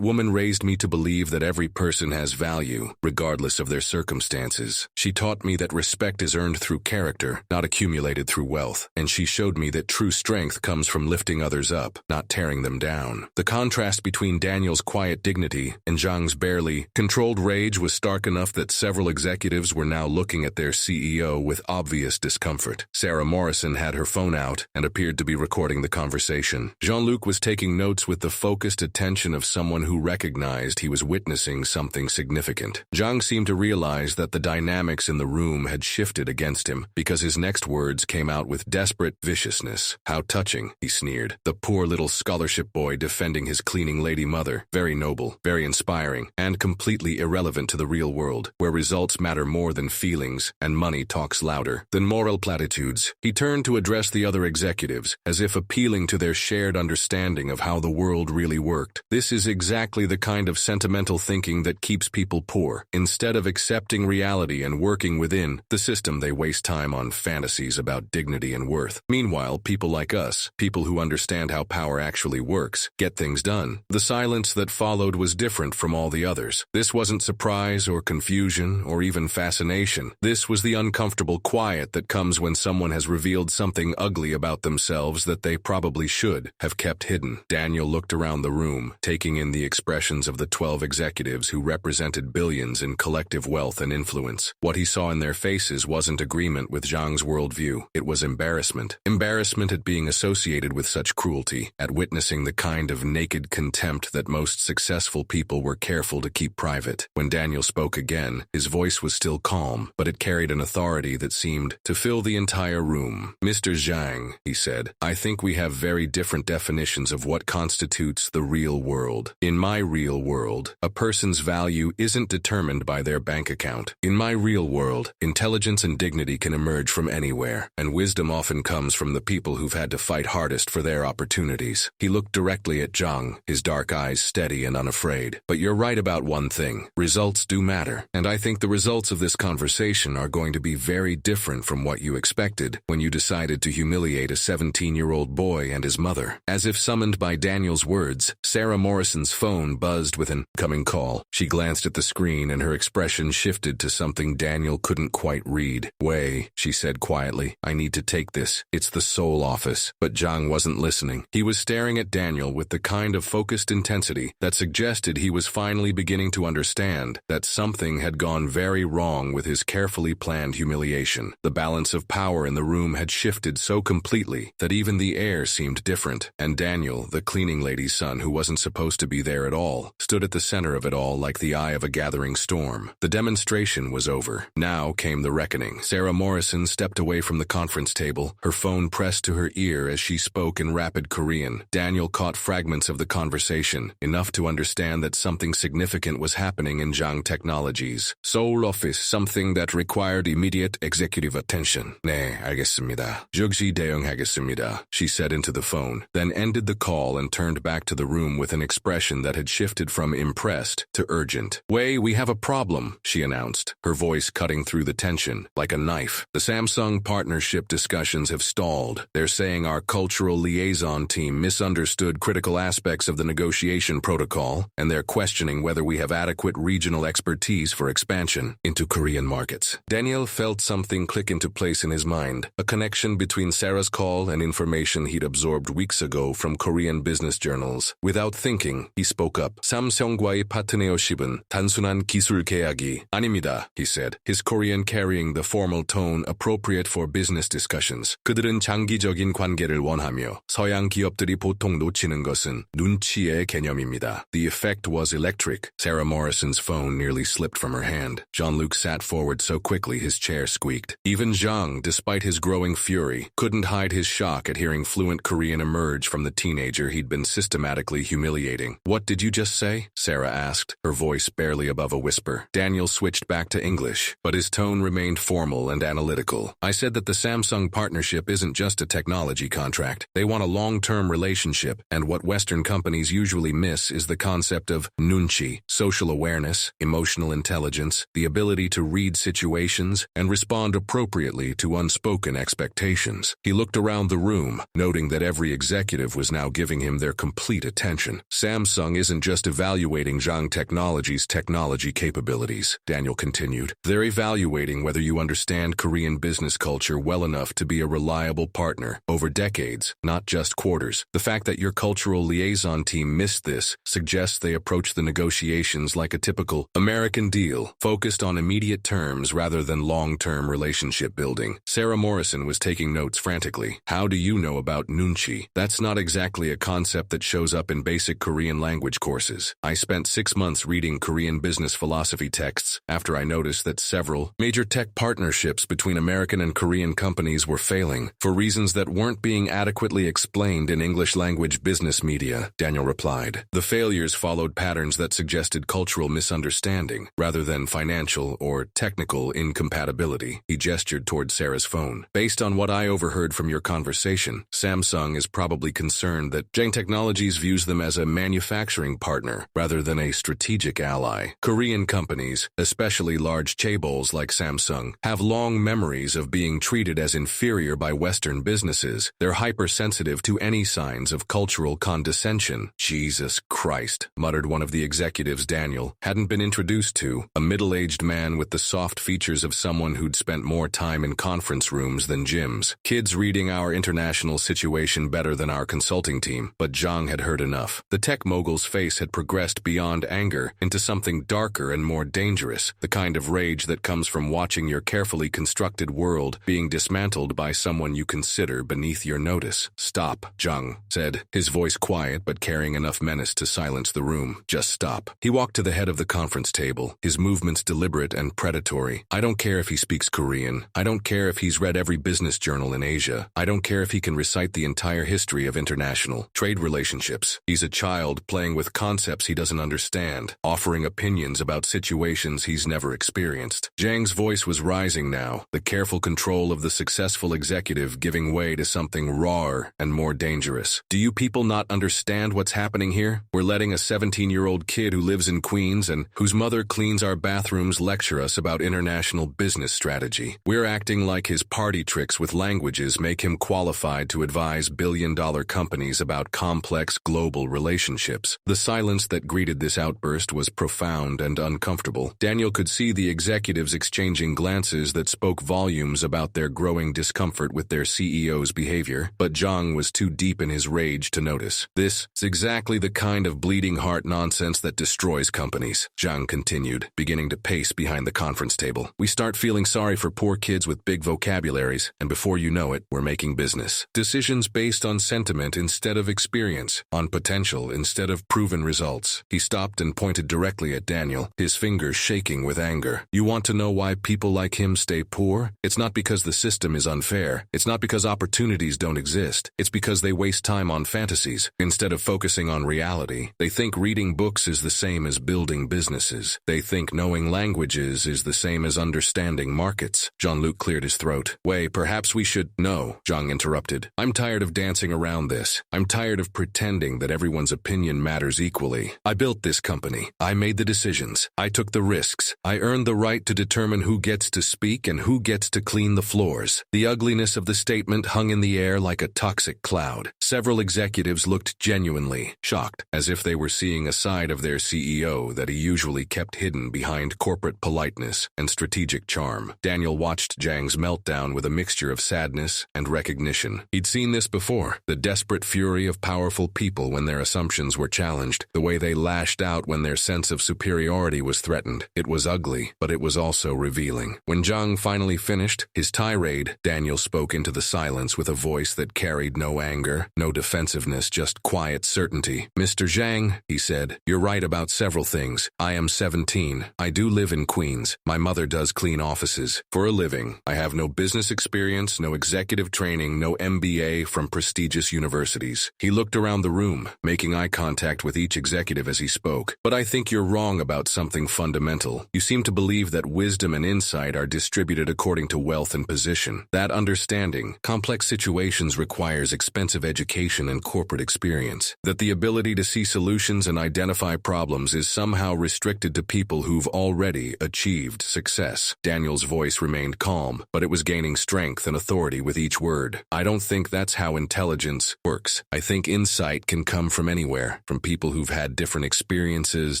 woman raised me to believe that every person has value, regardless of their circumstances. She taught me that respect is earned through character, not accumulated through wealth. And she showed me that true strength comes from lifting others up, not tearing them down." The contrast between Daniel's quiet dignity and Zhang's barely controlled rage was stark enough that several executives were now looking at their CEO with obvious discomfort. Sarah Morrison had her phone out and appeared to be recording the conversation. Jean-Luc was taking notes with the focused attention of someone who recognized he was witnessing something significant. Zhang seemed to realize that the dynamics in the room had shifted against him, because his next words came out with desperate viciousness. "How touching," he sneered. "The poor little scholarship boy defending his cleaning lady mother. Very noble, very inspiring, and completely irrelevant to the real world, where results matter more than feelings, and money talks louder than moral platitudes." He turned to address the other executives, as if appealing to their shared understanding of how the world really worked. "This is exactly the kind of sentimental thinking that keeps people poor. Instead of accepting reality and working within the system, they waste time on fantasies about dignity and worth. Meanwhile, people like us, people who understand how power actually works, get things done." The silence that followed was different from all the others. This wasn't surprise or confusion or even fascination. This was the uncomfortable quiet that comes when someone has revealed something ugly about themselves that they probably should have kept hidden. Daniel looked around the room, taking in the expressions of the 12 executives who represented billions in collective wealth and influence. What he saw in their faces wasn't agreement with Zhang's worldview. It was embarrassment. Embarrassment at being associated with such cruelty, at witnessing the kind of naked contempt that most successful people were careful to keep private. When Daniel spoke again, his voice was still calm, but it carried an authority that seemed to fill the entire room. "Mr. Zhang," he said, "I think we have very different definitions of what constitutes the real world. In my real world, a person's value isn't determined by their bank account. In my real world, intelligence and dignity can emerge from anywhere, and wisdom often comes from the people who've had to fight hardest for their opportunities." He looked directly at Zhang, his dark eyes steady and unafraid. "But you're right about one thing. Results do matter, and I think the results of this conversation are going to be very different from what you expected when you decided to humiliate a 17-year-old boy and his mother." As if summoned by Daniel's words, Sarah Morrison's phone buzzed with an incoming call. She glanced at the screen and her expression shifted to something Daniel couldn't quite read. "Wei," she said quietly, "I need to take this. It's the Seoul office." But Zhang wasn't listening. He was staring at Daniel with the kind of focused intensity that suggested he was finally beginning to understand that something had gone very wrong with his carefully planned humiliation. The balance of power in the room had shifted so completely that even the air seemed different, and Daniel, the cleaning lady's son who wasn't supposed to be there at all, stood at the center of it all like the eye of a gathering storm. The demonstration was over. Now came the reckoning. Sarah Morrison stepped away from the conference conference table, her phone pressed to her ear as she spoke in rapid Korean. Daniel caught fragments of the conversation, enough to understand that something significant was happening in Zhang Technologies. Seoul office, something that required immediate executive attention. 네, 알겠습니다. 즉시 대응하겠습니다, she said into the phone, then ended the call and turned back to the room with an expression that had shifted from impressed to urgent. Wei, we have a problem, she announced, her voice cutting through the tension like a knife. The Samsung partnership discussions have stalled. They're saying our cultural liaison team misunderstood critical aspects of the negotiation protocol, and they're questioning whether we have adequate regional expertise for expansion into Korean markets. Daniel felt something click into place in his mind, a connection between Sarah's call and information he'd absorbed weeks ago from Korean business journals. Without thinking, he spoke up. 삼성과의 파트너십은 단순한 기술 계약이 아닙니다, he said, his Korean carrying the formal tone appropriate for business discussions. 그들은 장기적인 관계를 원하며 서양 기업들이 보통 놓치는 것은 눈치의 개념입니다. The effect was electric. Sarah Morrison's phone nearly slipped from her hand. Jean-Luc sat forward so quickly his chair squeaked. Even Zhang, despite his growing fury, couldn't hide his shock at hearing fluent Korean emerge from the teenager he'd been systematically humiliating. What did you just say? Sarah asked, her voice barely above a whisper. Daniel switched back to English, but his tone remained formal and analytical. I said that the Samsung partnership isn't just a technology contract. They want a long-term relationship, and what Western companies usually miss is the concept of nunchi, social awareness, emotional intelligence, the ability to read situations and respond appropriately to unspoken expectations. He looked around the room, noting that every executive was now giving him their complete attention. Samsung isn't just evaluating Zhang Technologies' technology capabilities, Daniel continued. They're evaluating whether you understand Korean business culture well enough to be a reliable partner over decades, not just quarters. The fact that your cultural liaison team missed this suggests they approach the negotiations like a typical American deal, focused on immediate terms rather than long-term relationship building. Sarah Morrison was taking notes frantically. How do you know about nunchi? That's not exactly a concept that shows up in basic Korean language courses. I spent 6 months reading Korean business philosophy texts after I noticed that several major tech partnerships between American and Korean companies were failing for reasons that weren't being adequately explained in English language business media, Daniel replied. The failures followed patterns that suggested cultural misunderstanding rather than financial or technical incompatibility. He gestured toward Sarah's phone. Based on what I overheard from your conversation, Samsung is probably concerned that Zhang Technologies views them as a manufacturing partner rather than a strategic ally. Korean companies, especially large chaebols like Samsung, have long memories of being treated as inferior by Western businesses. They're hypersensitive to any signs of cultural condescension. Jesus Christ, muttered one of the executives Daniel hadn't been introduced to, a middle-aged man with the soft features of someone who'd spent more time in conference rooms than gyms. Kids reading our international situation better than our consulting team, but Zhang had heard enough. The tech mogul's face had progressed beyond anger into something darker and more dangerous, the kind of rage that comes from watching your carefully constructed world being dismantled by someone you consider beneath your notice. Stop, Zhang said, his voice quiet but carrying enough menace to silence the room. Just stop. He walked to the head of the conference table, his movements deliberate and predatory. I don't care if he speaks Korean. I don't care if he's read every business journal in Asia. I don't care if he can recite the entire history of international trade relationships. He's a child playing with concepts he doesn't understand, offering opinions about situations he's never experienced. Zhang's voice was rising now, the careful control of the successful executive giving way to something rawer and more dangerous. Do you people not understand what's happening here? We're letting a 17-year-old kid who lives in Queens and whose mother cleans our bathrooms lecture us about international business strategy. We're acting like his party tricks with languages make him qualified to advise billion-dollar companies about complex global relationships. The silence that greeted this outburst was profound and uncomfortable. Daniel could see the executives exchanging glances that spoke volumes about their growing discomfort with their CEO's behavior, but Zhang was too deep in his rage to notice. This is exactly the kind of bleeding heart nonsense that destroys companies, Zhang continued, beginning to pace behind the conference table. We start feeling sorry for poor kids with big vocabularies, and before you know it, we're making business decisions based on sentiment instead of experience, on potential instead of proven results. He stopped and pointed directly at Daniel, his fingers shaking with anger. You want to know why people like him stay poor? It's not because the system system is unfair, it's not because opportunities don't exist. It's because they waste time on fantasies instead of focusing on reality. They think reading books is the same as building businesses. They think knowing languages is the same as understanding markets. Jean-Luc cleared his throat. Wei, perhaps we should— No, Zhang interrupted. I'm tired of dancing around this. I'm tired of pretending that everyone's opinion matters equally. I built this company. I made the decisions. I took the risks. I earned the right to determine who gets to speak and who gets to clean the floors. The ugliness of the statement hung in the air like a toxic cloud. Several executives looked genuinely shocked, as if they were seeing a side of their CEO that he usually kept hidden behind corporate politeness and strategic charm. Daniel watched Zhang's meltdown with a mixture of sadness and recognition. He'd seen this before, the desperate fury of powerful people when their assumptions were challenged, the way they lashed out when their sense of superiority was threatened. It was ugly, but it was also revealing. When Zhang finally finished his tirade, Daniel spoke into the silence with a voice that carried no anger, no defensiveness, just quiet certainty. Mr. Zhang, he said, you're right about several things. I am 17. I do live in Queens. My mother does clean offices for a living. I have no business experience, no executive training, no MBA from prestigious universities. He looked around the room, making eye contact with each executive as he spoke. But I think you're wrong about something fundamental. You seem to believe that wisdom and insight are distributed according to wealth and position. That understanding complex situations requires expensive education and corporate experience. That the ability to see solutions and identify problems is somehow restricted to people who've already achieved success. Daniel's voice remained calm, but it was gaining strength and authority with each word. I don't think that's how intelligence works. I think insight can come from anywhere, from people who've had different experiences,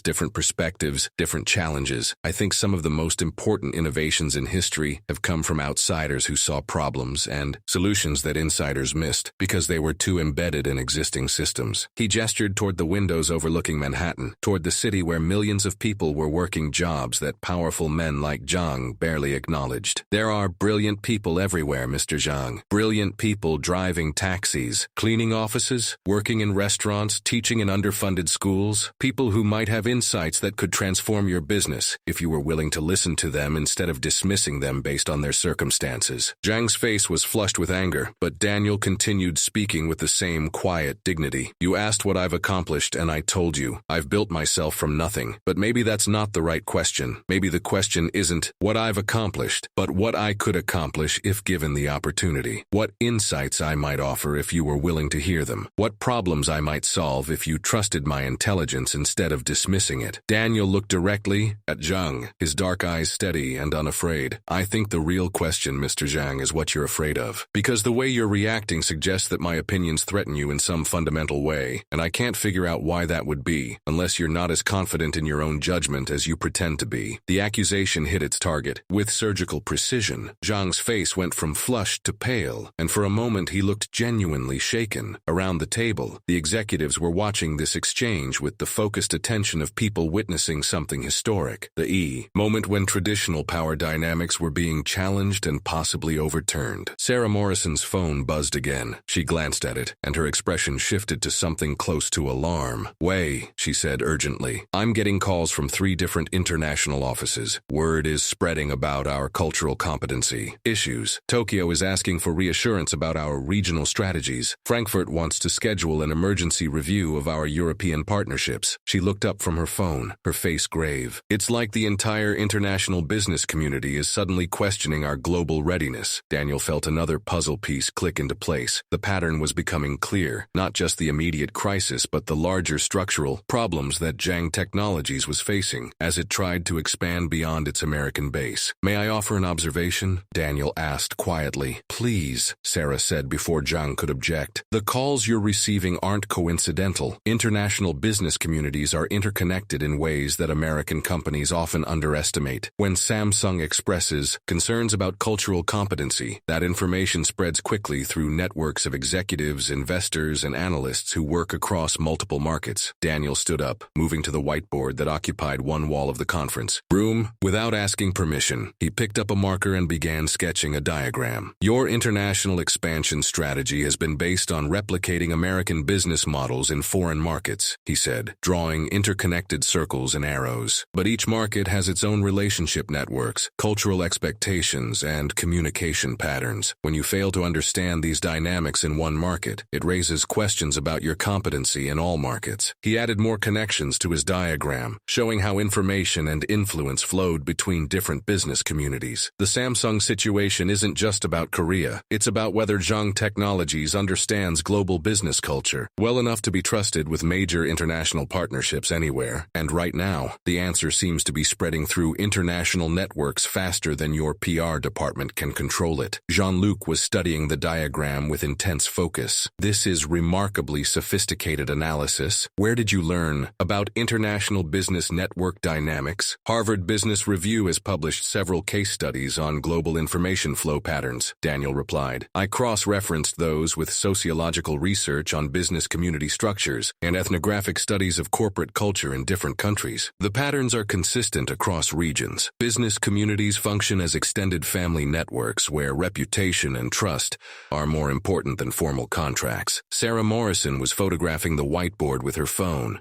different perspectives, different challenges. I think some of the most important innovations in history have come from outsiders who saw problems and solutions that insiders missed because they were too embedded in existing systems. He gestured toward the windows overlooking Manhattan, toward the city where millions of people were working jobs that powerful men like Zhang barely acknowledged. There are brilliant people everywhere, Mr. Zhang. Brilliant people driving taxis, cleaning offices, working in restaurants, teaching in underfunded schools. People who might have insights that could transform your business if you were willing to listen to them instead of dismissing them based on their circumstances. Zhang's face was flushed with anger, but Daniel continued speaking with the same quiet dignity. You asked what I've accomplished, and I told you. I've built myself from nothing. But maybe that's not the right question. Maybe the question isn't what I've accomplished, but what I could accomplish if given the opportunity. What insights I might offer if you were willing to hear them. What problems I might solve if you trusted my intelligence instead of dismissing it. Daniel looked directly at Zhang, his dark eyes steady and unafraid. I think the real question, Mr. Zhang, is what you're afraid of. Because the way you're reacting suggests that my opinions threaten you in some fundamental way, and I can't figure out why that would be, unless you're not as confident in your own judgment as you pretend to be. The accusation hit its target. With surgical precision, Zhang's face went from flushed to pale, and for a moment he looked genuinely shaken. Around the table, the executives were watching this exchange with the focused attention of people witnessing something historic. The moment when traditional power dynamics were being challenged and possibly overturned. Sarah Morrison's phone buzzed again. She glanced at it, and her expression shifted to something close to alarm. Wei, she said urgently. I'm getting calls from 3 different international offices. Word is spreading about our cultural competency issues. Tokyo is asking for reassurance about our regional strategies. Frankfurt wants to schedule an emergency review of our European partnerships. She looked up from her phone, her face grave. It's like the entire international business community is suddenly questioning our global readiness. Daniel felt another puzzle piece click into place. The pattern was becoming clear, not just the immediate crisis, but the larger structural problems that Zhang Technologies was facing as it tried to expand beyond its American base. May I offer an observation? Daniel asked quietly. Please, Sarah said before Zhang could object. The calls you're receiving aren't coincidental. International business communities are interconnected in ways that American companies often underestimate. When Samsung expresses concerns about cultural competency, that information spreads quickly through networks of executives, investors, and analysts who work across multiple markets. Daniel stood up, moving to the whiteboard that occupied one wall of the conference room. Without asking permission, he picked up a marker and began sketching a diagram. Your international expansion strategy has been based on replicating American business models in foreign markets, he said, drawing interconnected circles and arrows. But each market has its own relationship networks, cultural expectations, and community communication patterns. When you fail to understand these dynamics in one market, it raises questions about your competency in all markets. He added more connections to his diagram, showing how information and influence flowed between different business communities. The Samsung situation isn't just about Korea. It's about whether Zhang Technologies understands global business culture well enough to be trusted with major international partnerships anywhere. And right now, the answer seems to be spreading through international networks faster than your PR department can control it. Jean-Luc was studying the diagram with intense focus. This is remarkably sophisticated analysis. Where did you learn about international business network dynamics? Harvard Business Review has published several case studies on global information flow patterns, Daniel replied. I cross-referenced those with sociological research on business community structures and ethnographic studies of corporate culture in different countries. The patterns are consistent across regions. Business communities function as extended family networks where reputation and trust are more important than formal contracts. Sarah Morrison was photographing the whiteboard with her phone.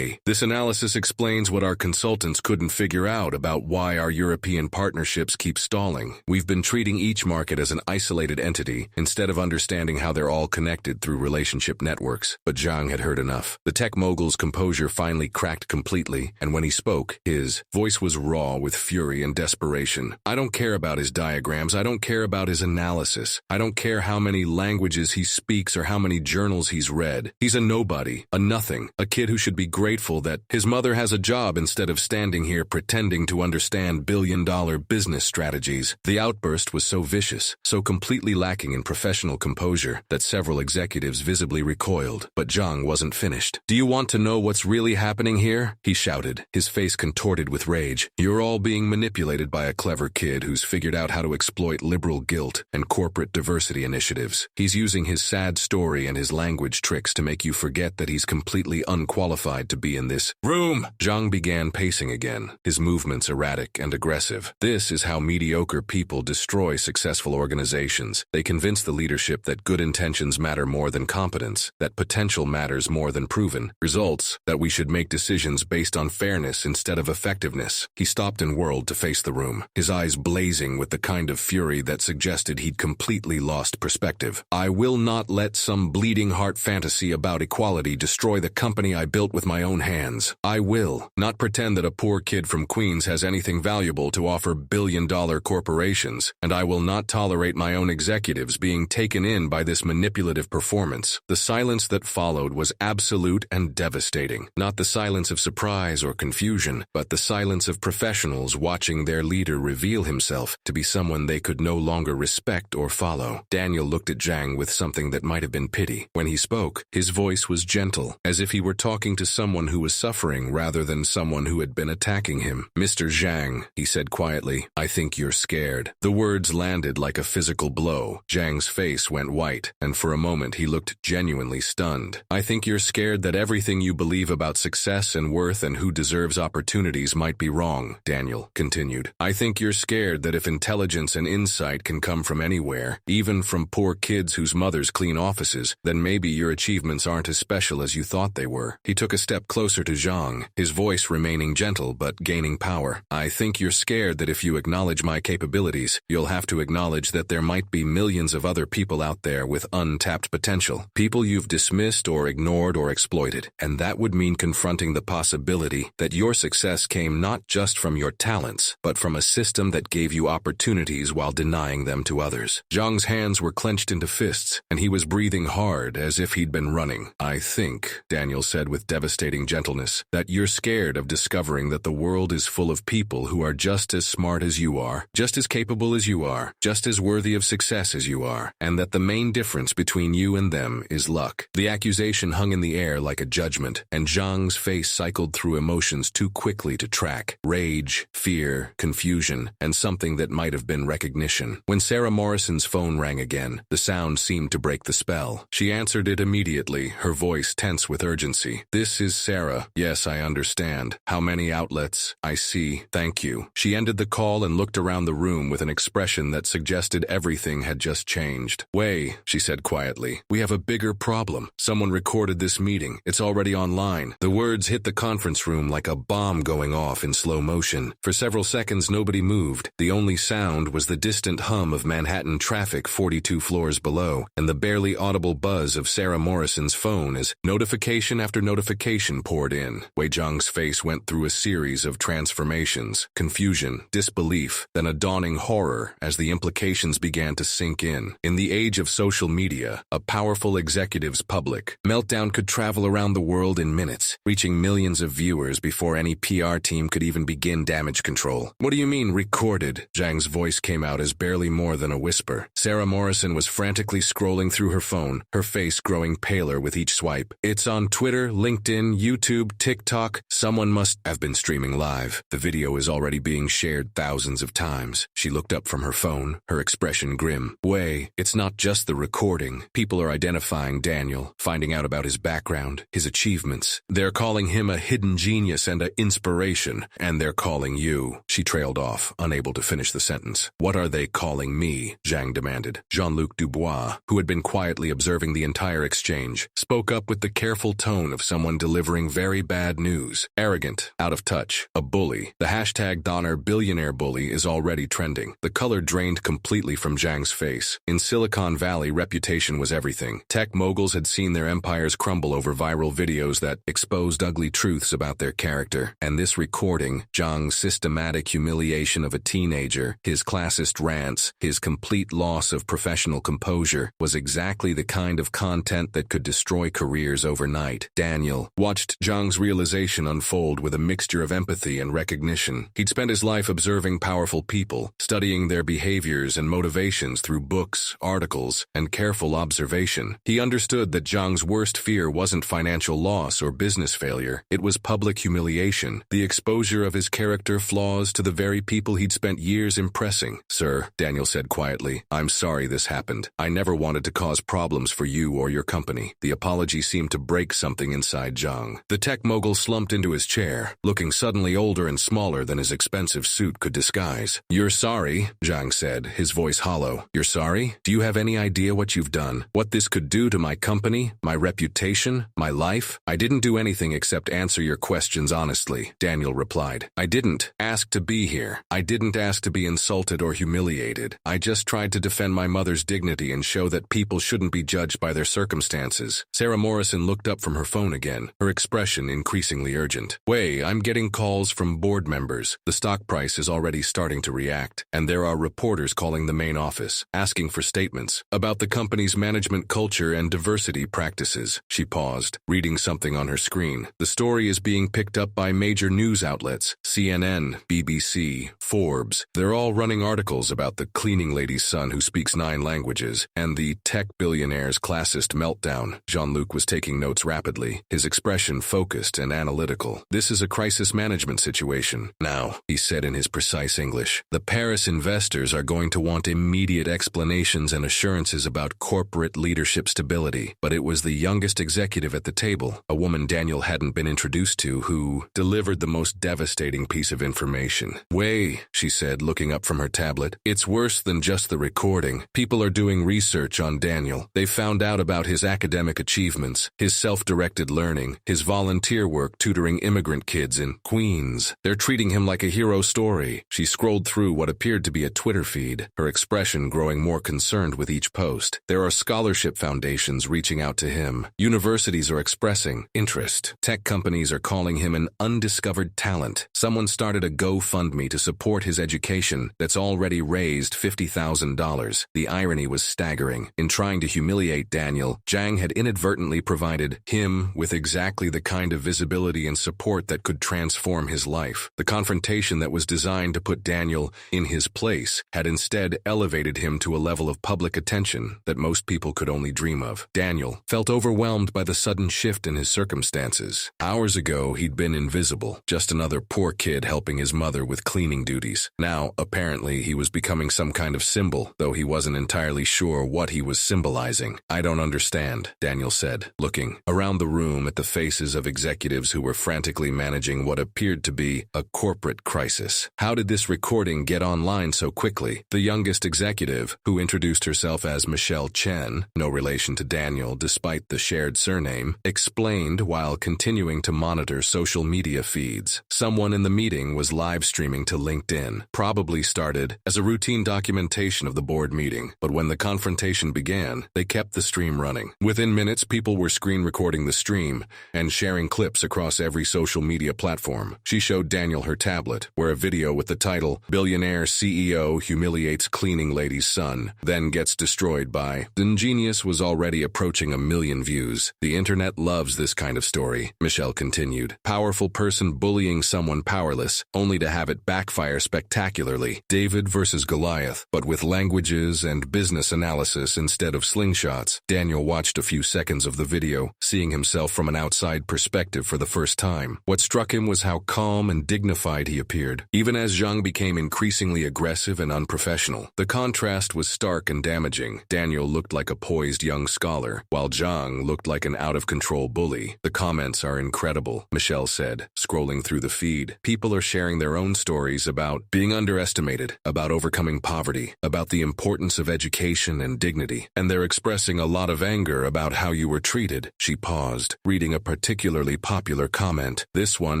This analysis explains what our consultants couldn't figure out about why our European partnerships keep stalling. We've been treating each market as an isolated entity instead of understanding how they're all connected through relationship networks. But Zhang had heard enough. The tech mogul's composure finally cracked completely, and when he spoke, his voice was raw with fury and desperation. I don't care about his diagrams. I don't care about his analysis. I don't care how many languages he speaks or how many journals he's read. He's a nobody, a nothing, a kid who should be grateful that his mother has a job instead of standing here pretending to understand billion-dollar business strategies. The outburst was so vicious, so completely lacking in professional composure, that several executives visibly recoiled. But Zhang wasn't finished. Do you want to know what's really happening here? He shouted, his face contorted with rage. You're all being manipulated by a clever kid who's figured out how to exploit liberal guilt and corporate diversity initiatives. He's using his sad story and his language tricks to make you forget that he's completely unqualified to be in this room. Zhang began pacing again, his movements erratic and aggressive. This is how mediocre people destroy successful organizations. They convince the leadership that good intentions matter more than competence, that potential matters more than proven results, that we should make decisions based on fairness instead of effectiveness. He stopped and whirled to face the room, his eyes blazing with the kind of fury that suggested he'd completely lost perspective. I will not let some bleeding heart fantasy about equality destroy the company I built with my own hands. I will not pretend that a poor kid from Queens has anything valuable to offer billion-dollar corporations, and I will not tolerate my own executives being taken in by this manipulative performance. The silence that followed was absolute and devastating. Not the silence of surprise or confusion, but the silence of professionals watching their leader reveal himself to be someone they could no longer respect or follow. Daniel looked at Zhang with something that might have been pity. When he spoke, his voice was gentle, as if he were talking to someone who was suffering rather than someone who had been attacking him. Mr. Zhang, he said quietly, I think you're scared. The words landed like a physical blow. Zhang's face went white, and for a moment he looked genuinely stunned. I think you're scared that everything you believe about success and worth and who deserves opportunities might be wrong, Daniel continued. I think you're scared that if intelligence and insight can come from anywhere, even from poor kids whose mothers clean offices, then maybe your achievements aren't as special as you thought they were. He took a step closer to Zhang, his voice remaining gentle but gaining power. I think you're scared that if you acknowledge my capabilities, you'll have to acknowledge that there might be millions of other people out there with untapped potential, people you've dismissed or ignored or exploited, and that would mean confronting the possibility that your success came not just from your talents, but from a system that gave you opportunities while denying them to others. Zhang's hands were clenched into fists, and he was breathing hard as if he'd been running. I think, Daniel said with devastating gentleness, that you're scared of discovering that the world is full of people who are just as smart as you are, just as capable as you are, just as worthy of success as you are, and that the main difference between you and them is luck. The accusation hung in the air like a judgment, and Zhang's face cycled through emotions too quickly to track. Rage, fear, confusion, and something that might have been recognition. When Sarah Morrison's phone rang again, the sound seemed to break the spell. She answered it immediately, her voice tense with urgency. This is Sarah. Yes, I understand. How many outlets? I see. Thank you. She ended the call and looked around the room with an expression that suggested everything had just changed. Wei, she said quietly, we have a bigger problem. Someone recorded this meeting. It's already online. The words hit the conference room like a bomb going off in slow motion. For several seconds, nobody moved. The only sound was the distant hum of Manhattan traffic 42 floors below, and the barely audible buzz of Sarah Morrison's phone as notification after notification poured in. Wei Zhang's face went through a series of transformations, confusion, disbelief, then a dawning horror as the implications began to sink in. In the age of social media, a powerful executive's public meltdown could travel around the world in minutes, reaching millions of viewers before any PR team could even begin damage control. What do you mean, recorded? Zhang's voice came out as barely more than a whisper. Sarah Morrison was frantically scrolling through her phone, her face growing paler with each swipe. It's on Twitter, LinkedIn, YouTube, TikTok. Someone must have been streaming live. The video is already being shared thousands of times. She looked up from her phone, her expression grim. Wei, it's not just the recording. People are identifying Daniel, finding out about his background, his achievements. They're calling him a hidden genius and an inspiration, and they're calling you. She trailed off, unable to finish the sentence. What are they calling me? Zhang demanded. Jean-Luc Dubois, who had been quietly observing the entire exchange, spoke up with the careful tone of someone delivering very bad news. Arrogant, out of touch, a bully. The hashtag #Billionaire bully is already trending. The color drained completely from Zhang's face. In Silicon Valley, reputation was everything. Tech moguls had seen their empires crumble over viral videos that exposed ugly truths about their character. And this recording, Zhang's systematic humiliation of a teenager, his classist rants, his complete loss of professional composure, was exactly the kind of content that could destroy careers overnight. Daniel watched Zhang's realization unfold with a mixture of empathy and recognition. He'd spent his life observing powerful people, studying their behaviors and motivations through books, articles, and careful observation. He understood that Zhang's worst fear wasn't financial loss or business failure. It was public humiliation, the exposure of his character flaws to the very people he'd spent years impressing. Sir, Daniel said quietly, I'm sorry this happened. I never wanted to cause problems for you or your company. The apology seemed to break something inside Zhang. The tech mogul slumped into his chair, looking suddenly older and smaller than his expensive suit could disguise. You're sorry, Zhang said, his voice hollow. You're sorry? Do you have any idea what you've done? What this could do to my company, my reputation, my life? I didn't do anything except answer your questions honestly, Daniel replied. I didn't ask to be here. I didn't ask to be insulted or humiliated. I just tried to defend my mother's dignity and show that people shouldn't be judged by their circumstances. Sarah Morrison looked up from her phone again, her expression increasingly urgent. Wei, I'm getting calls from board members. The stock price is already starting to react, and there are reporters calling the main office, asking for statements about the company's management culture and diversity practices. She paused, reading something on her screen. The story is being picked up by major news outlets, CNN, BBC, Forbes. They're all running articles about the cleaning lady's son who speaks 9 languages, and the tech billionaire's classist meltdown. Jean-Luc was taking notes rapidly, his expression focused and analytical. This is a crisis management situation. Now, he said in his precise English, the Paris investors are going to want immediate explanations and assurances about corporate leadership stability. But it was the youngest executive at the table, a woman Daniel hadn't been introduced to, who delivered the most devastating piece of information. Wei, she said, looking up from her tablet, it's worse than just the recording. People are doing research on Daniel. They found out about his academic achievements, his self-directed learning, his volunteer work tutoring immigrant kids in Queens. They're treating him like a hero story. She scrolled through what appeared to be a Twitter feed, her expression growing more concerned with each post. There are scholarship foundations reaching out to him. Universities are expressing interest. Tech companies are calling him an undiscovered talent. Someone started a GoFundMe to support his education that's already raised $50,000. The irony was staggering. In trying to humiliate Daniel, Zhang had inadvertently provided him with exactly the kind of visibility and support that could transform his life. The confrontation that was designed to put Daniel in his place had instead elevated him to a level of public attention that most people could only dream of. Daniel felt overwhelmed by the sudden shift in his circumstances. Hours ago, he'd been invisible, just another poor kid helping his mother with cleaning duties. Now, apparently, he was becoming some kind of symbol, though he wasn't entirely sure what he was symbolizing. I don't understand, Daniel said, looking around the room at the faces of executives who were frantically managing what appeared to be a corporate crisis. How did this recording get online so quickly? The youngest executive, who introduced herself as Michelle Chen, no relation to Daniel despite the shared surname, explained while continuing to monitor social media feeds. Someone in the meeting was live streaming to LinkedIn, probably started as a a routine documentation of the board meeting, but when the confrontation began, they kept the stream running. Within minutes, people were screen recording the stream and sharing clips across every social media platform. She showed Daniel her tablet, where a video with the title, "Billionaire CEO Humiliates Cleaning Lady's Son, Then Gets Destroyed by..." Ingenious was already approaching 1 million views. The internet loves this kind of story, Michelle continued. Powerful person bullying someone powerless, only to have it backfire spectacularly. David versus Goliath, but with languages and business analysis instead of slingshots. Daniel watched a few seconds of the video, seeing himself from an outside perspective for the first time. What struck him was how calm and dignified he appeared, even as Zhang became increasingly aggressive and unprofessional. The contrast was stark and damaging. Daniel looked like a poised young scholar, while Zhang looked like an out-of-control bully. The comments are incredible, Michelle said, scrolling through the feed. People are sharing their own stories about being underestimated, about overcoming poverty, about the importance of education and dignity, and they're expressing a lot of anger about how you were treated. She paused, reading a particularly popular comment. This one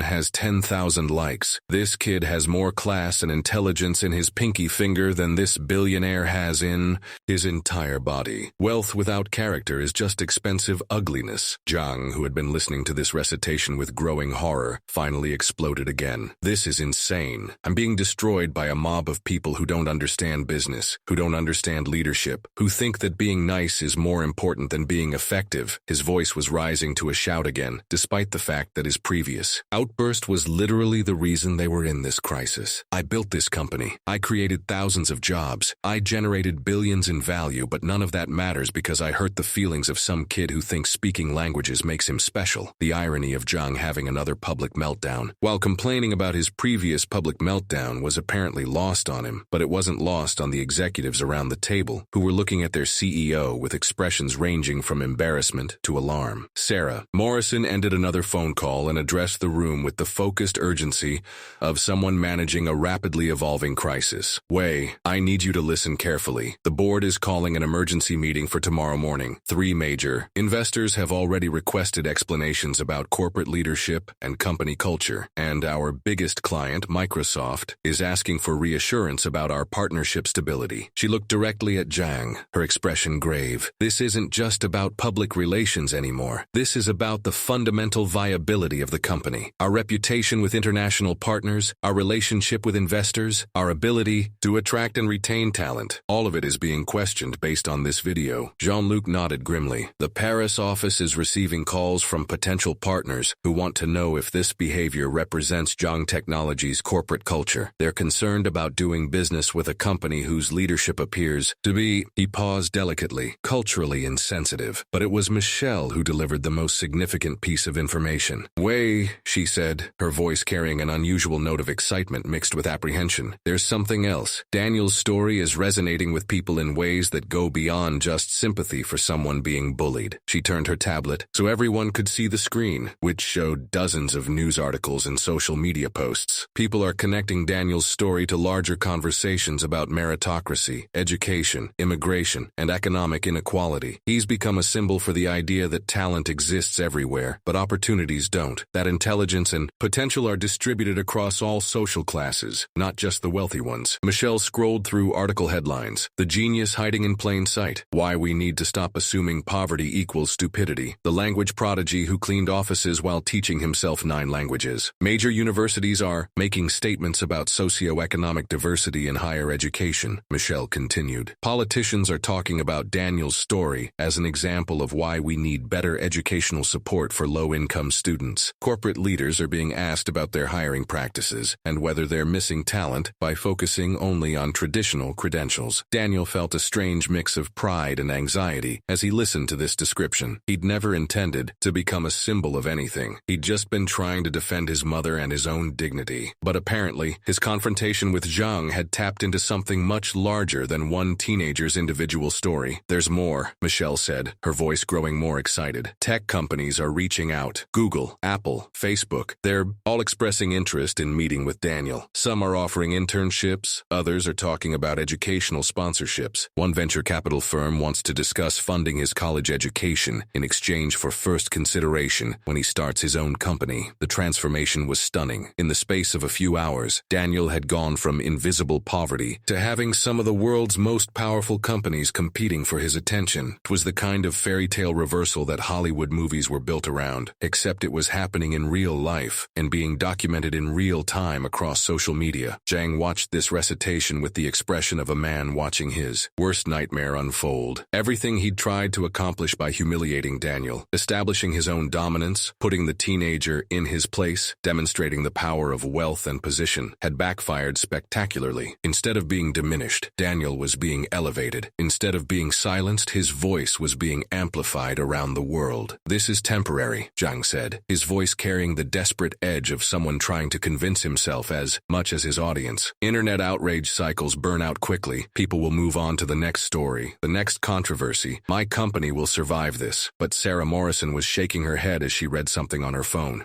has 10,000 likes. This kid has more class and intelligence in his pinky finger than this billionaire has in his entire body. Wealth without character is just expensive ugliness. Zhang, who had been listening to this recitation with growing horror, finally exploded again. This is insane. I'm being destroyed by a mob of people who don't understand business, who don't understand leadership, who think that being nice is more important than being effective. His voice was rising to a shout again, despite the fact that his previous outburst was literally the reason they were in this crisis. I built this company. I created thousands of jobs. I generated billions in value, but none of that matters because I hurt the feelings of some kid who thinks speaking languages makes him special. The irony of Zhang having another public meltdown, while complaining about his previous public meltdown, was apparently lost on him, but it wasn't lost on the executives around the table, who were looking at their CEO with expressions ranging from embarrassment to alarm. Sarah Morrison ended another phone call and addressed the room with the focused urgency of someone managing a rapidly evolving crisis. Wei, I need you to listen carefully. The board is calling an emergency meeting for tomorrow morning. 3 major investors have already requested explanations about corporate leadership and company culture, and our biggest client, Microsoft, is asking for reassurance about our partnership stability. She looked directly at Zhang, her expression grave. This isn't just about public relations anymore. This is about the fundamental viability of the company, our reputation with international partners, our relationship with investors, our ability to attract and retain talent. All of it is being questioned based on this video. Jean-Luc nodded grimly. The Paris office is receiving calls from potential partners who want to know if this behavior represents Zhang Technologies' corporate culture. They're concerned about doing business with a company whose leadership appears to be, he paused delicately, culturally insensitive. But it was Michelle who delivered the most significant piece of information. Wei, she said, her voice carrying an unusual note of excitement mixed with apprehension. There's something else. Daniel's story is resonating with people in ways that go beyond just sympathy for someone being bullied. She turned her tablet so everyone could see the screen, which showed dozens of news articles and social media posts. People are connecting Daniel's story to larger conversations about meritocracy, education, immigration, and economic inequality. He's become a symbol for the idea that talent exists everywhere, but opportunities don't. That intelligence and potential are distributed across all social classes, not just the wealthy ones. Michelle scrolled through article headlines. The genius hiding in plain sight. Why we need to stop assuming poverty equals stupidity. The language prodigy who cleaned offices while teaching himself 9 languages. Major universities are making statements about socioeconomic diversity in higher education, Michelle continued. Politicians are talking about Daniel's story as an example of why we need better educational support for low-income students. Corporate leaders are being asked about their hiring practices and whether they're missing talent by focusing only on traditional credentials. Daniel felt a strange mix of pride and anxiety as he listened to this description. He'd never intended to become a symbol of anything. He'd just been trying to defend his mother and his own dignity. But apparently, his confrontation with Zhang had tapped into something much larger than one teenager's individual story. There's more, Michelle said, her voice growing more excited. Tech companies are reaching out. Google, Apple, Facebook. They're all expressing interest in meeting with Daniel. Some are offering internships. Others are talking about educational sponsorships. One venture capital firm wants to discuss funding his college education in exchange for first consideration when he starts his own company. The transformation was stunning. In the space of a few hours, Daniel had gone from invisible poverty to having some of the world's most powerful companies competing for his attention. It was the kind of fairy tale reversal that Hollywood movies were built around, except it was happening in real life and being documented in real time across social media. Zhang watched this recitation with the expression of a man watching his worst nightmare unfold. Everything he'd tried to accomplish by humiliating Daniel, establishing his own dominance, putting the teenager in his place, demonstrating the power of wealth and position, had backfired spectacularly. Instead of being diminished, Daniel was being elevated. Instead of being silenced, his voice was being amplified around the world. "This is temporary," Zhang said, his voice carrying the desperate edge of someone trying to convince himself as much as his audience. "Internet outrage cycles burn out quickly. People will move on to the next story, the next controversy. My company will survive this." But Sarah Morrison was shaking her head as she read something on her phone.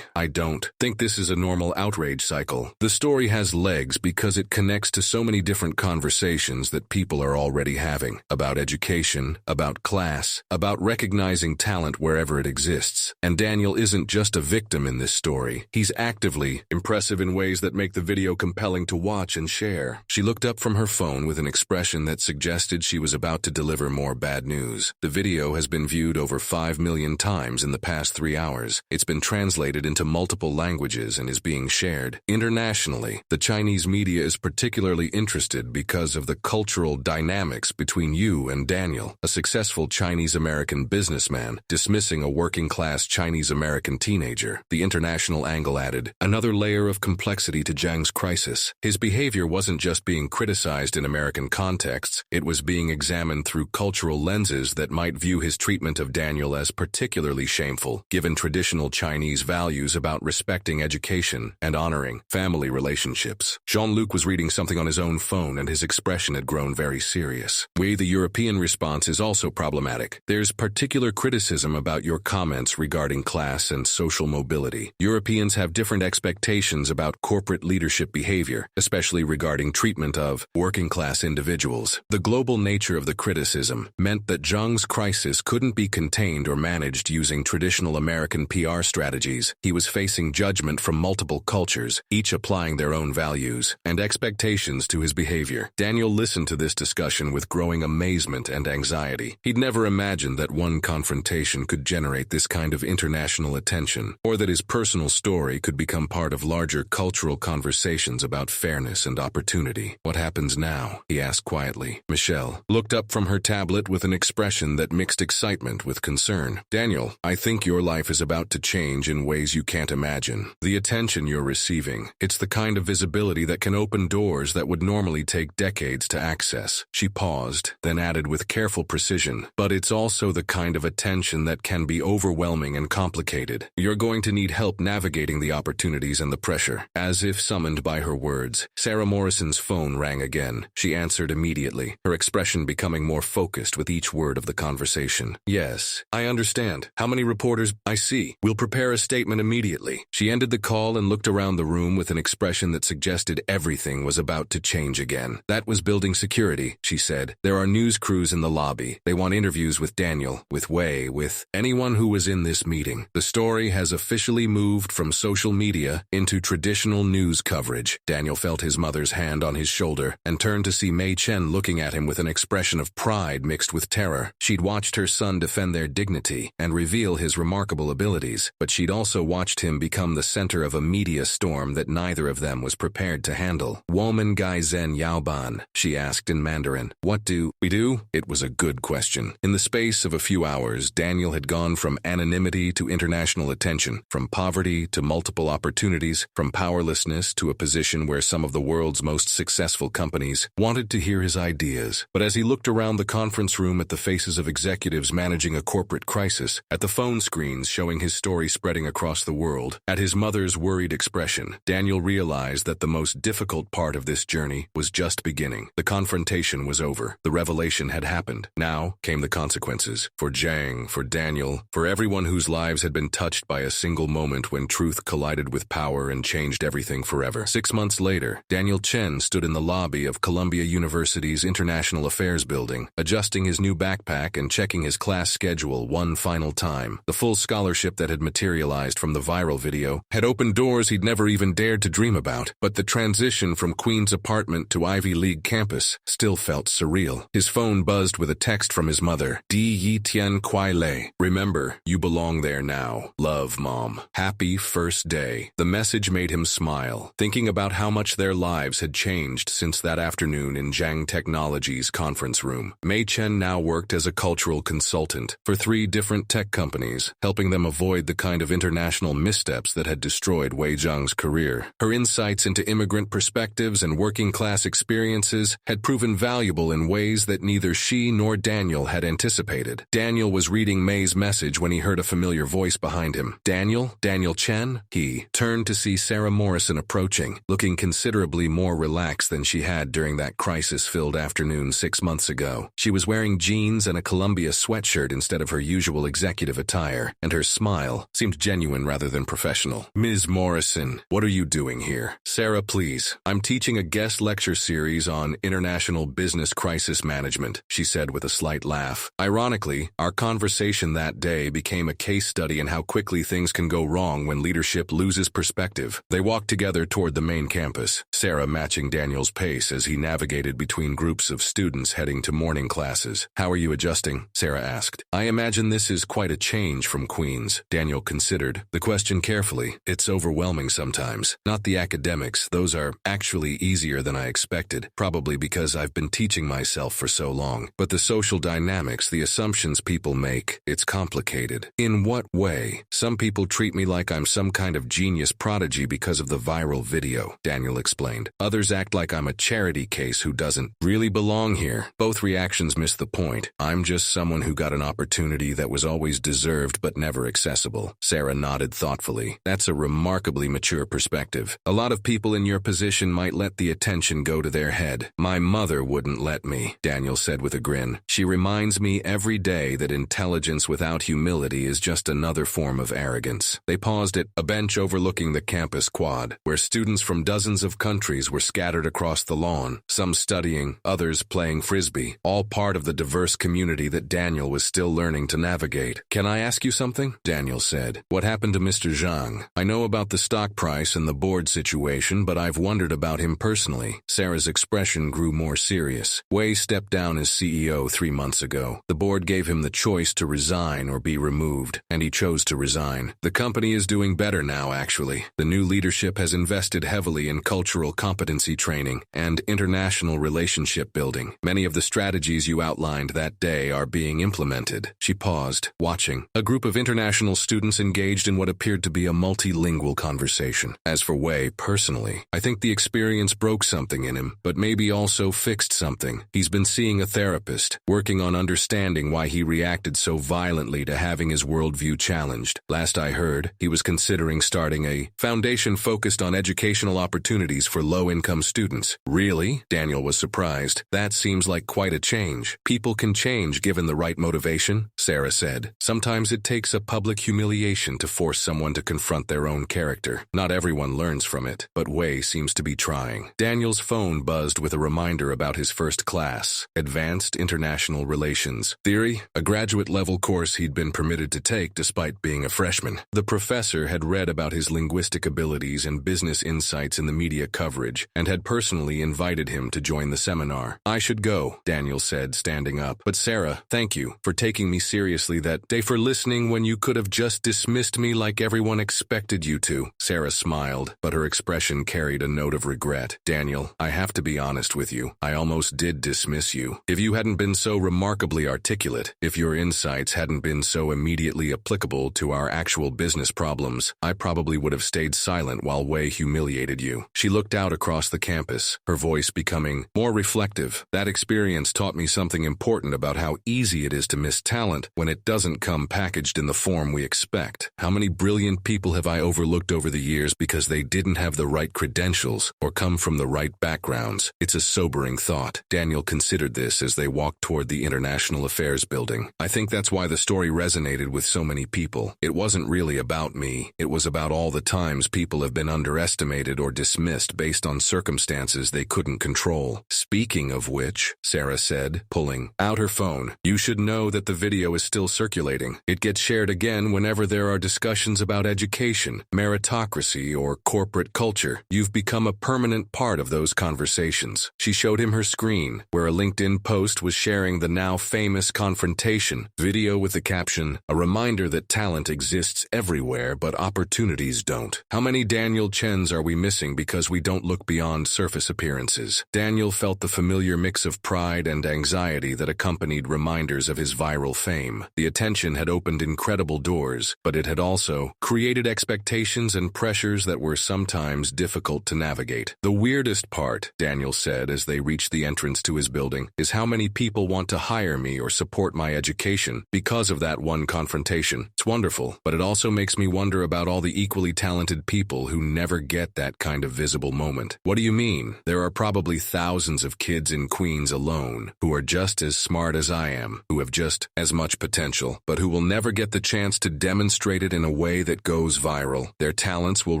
I don't think this is a normal outrage cycle. The story has legs because it connects to so many different conversations that people are already having. About education, about class, about recognizing talent wherever it exists. And Daniel isn't just a victim in this story. He's actively impressive in ways that make the video compelling to watch and share. She looked up from her phone with an expression that suggested she was about to deliver more bad news. The video has been viewed over 5 million times in the past 3 hours. It's been translated into multiple languages and is being shared internationally. The Chinese media is particularly interested because of the cultural dynamics between you and Daniel, a successful Chinese-American businessman, dismissing a working-class Chinese-American teenager. The international angle added another layer of complexity to Zhang's crisis. His behavior wasn't just being criticized in American contexts, it was being examined through cultural lenses that might view his treatment of Daniel as particularly shameful, given traditional Chinese values about respecting education and honoring family relationships. Jean-Luc was reading something on his own phone and his expression had grown very serious. The European response is also problematic. There's particular criticism about your comments regarding class and social mobility. Europeans have different expectations about corporate leadership behavior, especially regarding treatment of working-class individuals. The global nature of the criticism meant that Zhang's crisis couldn't be contained or managed using traditional American PR strategies. He was facing judgment from multiple cultures, each applying their own values and expectations to his behavior. Daniel listened to this discussion with growing amazement and anxiety. He'd never imagined that one confrontation could generate this kind of international attention, or that his personal story could become part of larger cultural conversations about fairness and opportunity. "What happens now?" he asked quietly. Michelle looked up from her tablet with an expression that mixed excitement with concern. "Daniel, I think your life is about to change in ways you can't imagine. The attention you're receiving, it's the kind of visibility that can open doors that would normally take decades to access." She paused, then added with careful precision, "But it's also the kind of attention that can be overwhelming and complicated. You're going to need help navigating the opportunities and the pressure." As if summoned by her words, Sarah Morrison's phone rang again. She answered immediately, her expression becoming more focused with each word of the conversation. "Yes, I understand. How many reporters? I see. We'll prepare a statement immediately." She ended the call and looked around the room with an expression that suggested everything was about to change again. "That was building security," she said. "There are news crews in the lobby. They want interviews with Daniel, with Wei, with anyone who was in this meeting. The story has officially moved from social media into traditional news coverage." Daniel felt his mother's hand on his shoulder and turned to see Mei Chen looking at him with an expression of pride mixed with terror. She'd watched her son defend their dignity and reveal his remarkable abilities, but she'd also watched him become the center of a media storm that neither of them was prepared to handle. "Woman Gai Zhen Yaoban," she asked in Mandarin. "What do we do?" It was a good question. In the space of a few hours, Daniel had gone from anonymity to international attention, from poverty to multiple opportunities, from powerlessness to a position where some of the world's most successful companies wanted to hear his ideas. But as he looked around the conference room at the faces of executives managing a corporate crisis, at the phone screens showing his story spreading across the world, at his mother's worried expression, Daniel realized that the most difficult part of this journey was just beginning. The confrontation was over. The revelation had happened. Now came the consequences. For Zhang, for Daniel, for everyone whose lives had been touched by a single moment when truth collided with power and changed everything forever. 6 months later, Daniel Chen stood in the lobby of Columbia University's International Affairs building, adjusting his new backpack and checking his class schedule one final time. The full scholarship that had materialized from the viral video had opened doors he'd never even dared to dream about, but the transition from from Queen's apartment to Ivy League campus still felt surreal. His phone buzzed with a text from his mother. Di Yi Tian Kuai Lei. Remember, you belong there now. Love, Mom. Happy first day. The message made him smile, thinking about how much their lives had changed since that afternoon in Zhang Technologies' conference room. Mei Chen now worked as a cultural consultant for 3 different tech companies, helping them avoid the kind of international missteps that had destroyed Wei Zhang's career. Her insights into immigrant perspectives and working-class experiences had proven valuable in ways that neither she nor Daniel had anticipated. Daniel was reading May's message when he heard a familiar voice behind him. Daniel? Daniel Chen? He turned to see Sarah Morrison approaching, looking considerably more relaxed than she had during that crisis-filled afternoon 6 months ago. She was wearing jeans and a Columbia sweatshirt instead of her usual executive attire, and her smile seemed genuine rather than professional. Ms. Morrison, what are you doing here? Sarah, please. I'm teaching a guest lecture series on international business crisis management, she said with a slight laugh. Ironically, our conversation that day became a case study in how quickly things can go wrong when leadership loses perspective. They walked together toward the main campus, Sarah matching Daniel's pace as he navigated between groups of students heading to morning classes. How are you adjusting? Sarah asked. I imagine this is quite a change from Queen's. Daniel considered the question carefully. It's overwhelming sometimes. Not the academics, those are actually easier than I expected, probably because I've been teaching myself for so long. But the social dynamics, the assumptions people make, it's complicated. In what way? Some people treat me like I'm some kind of genius prodigy because of the viral video, Daniel explained. Others act like I'm a charity case who doesn't really belong here. Both reactions miss the point. I'm just someone who got an opportunity that was always deserved but never accessible. Sarah nodded thoughtfully. That's a remarkably mature perspective. A lot of people in your position might let the attention go to their head. My mother wouldn't let me, Daniel said with a grin. She reminds me every day that intelligence without humility is just another form of arrogance. They paused at a bench overlooking the campus quad, where students from dozens of countries were scattered across the lawn, some studying, others playing frisbee, all part of the diverse community that Daniel was still learning to navigate. Can I ask you something? Daniel said. What happened to Mr. Zhang? I know about the stock price and the board situation, but I've wondered about him personally. Sarah's expression grew more serious. Wei stepped down as CEO 3 months ago. The board gave him the choice to resign or be removed, and he chose to resign. The company is doing better now, actually. The new leadership has invested heavily in cultural competency training and international relationship building. Many of the strategies you outlined that day are being implemented. She paused, watching. A group of international students engaged in what appeared to be a multilingual conversation. As for Wei, personally, I think the experience broke something in him, but maybe also fixed something. He's been seeing a therapist, working on understanding why he reacted so violently to having his worldview challenged. Last I heard, he was considering starting a foundation focused on educational opportunities for low-income students. Really? Daniel was surprised. That seems like quite a change. People can change given the right motivation, Sarah said. Sometimes it takes a public humiliation to force someone to confront their own character. Not everyone learns from it, but Wei seems to be trying. Daniel's phone buzzed with a reminder about his first class, Advanced International Relations Theory, a graduate-level course he'd been permitted to take despite being a freshman. The professor had read about his linguistic abilities and business insights in the media coverage and had personally invited him to join the seminar. I should go, Daniel said, standing up. But Sarah, thank you for taking me seriously that day, for listening when you could have just dismissed me like everyone expected you to. Sarah smiled, but her expression carried a note of regret. Daniel, I have to be honest with you. I almost did dismiss you. If you hadn't been so remarkably articulate, if your insights hadn't been so immediately applicable to our actual business problems, I probably would have stayed silent while Wei humiliated you. She looked out across the campus, her voice becoming more reflective. That experience taught me something important about how easy it is to miss talent when it doesn't come packaged in the form we expect. How many brilliant people have I overlooked over the years because they didn't have the right credentials or come from the right backgrounds? It's a sobering thought. Daniel considered this as they walked toward the International Affairs building. I think that's why the story resonated with so many people. It wasn't really about me. It was about all the times people have been underestimated or dismissed based on circumstances they couldn't control. Speaking of which, Sarah said, pulling out her phone, you should know that the video is still circulating. It gets shared again whenever there are discussions about education, meritocracy, or corporate culture. You've become a permanent part of those conversations. She showed him her screen, where a LinkedIn post was sharing the now famous confrontation video with the caption, "A reminder that talent exists everywhere, but opportunities don't. How many Daniel Chens are we missing because we don't look beyond surface appearances?" Daniel felt the familiar mix of pride and anxiety that accompanied reminders of his viral fame. The attention had opened incredible doors, but it had also created expectations and pressures that were sometimes difficult to navigate. "The weirdest part," Daniel said as they reached the entrance to his building, "is how many people want to hire me or support my education because of that one confrontation. It's wonderful, but it also makes me wonder about all the equally talented people who never get that kind of visible moment." "What do you mean?" "There are probably thousands of kids in Queens alone who are just as smart as I am, who have just as much potential, but who will never get the chance to demonstrate it in a way that goes viral. Their talents will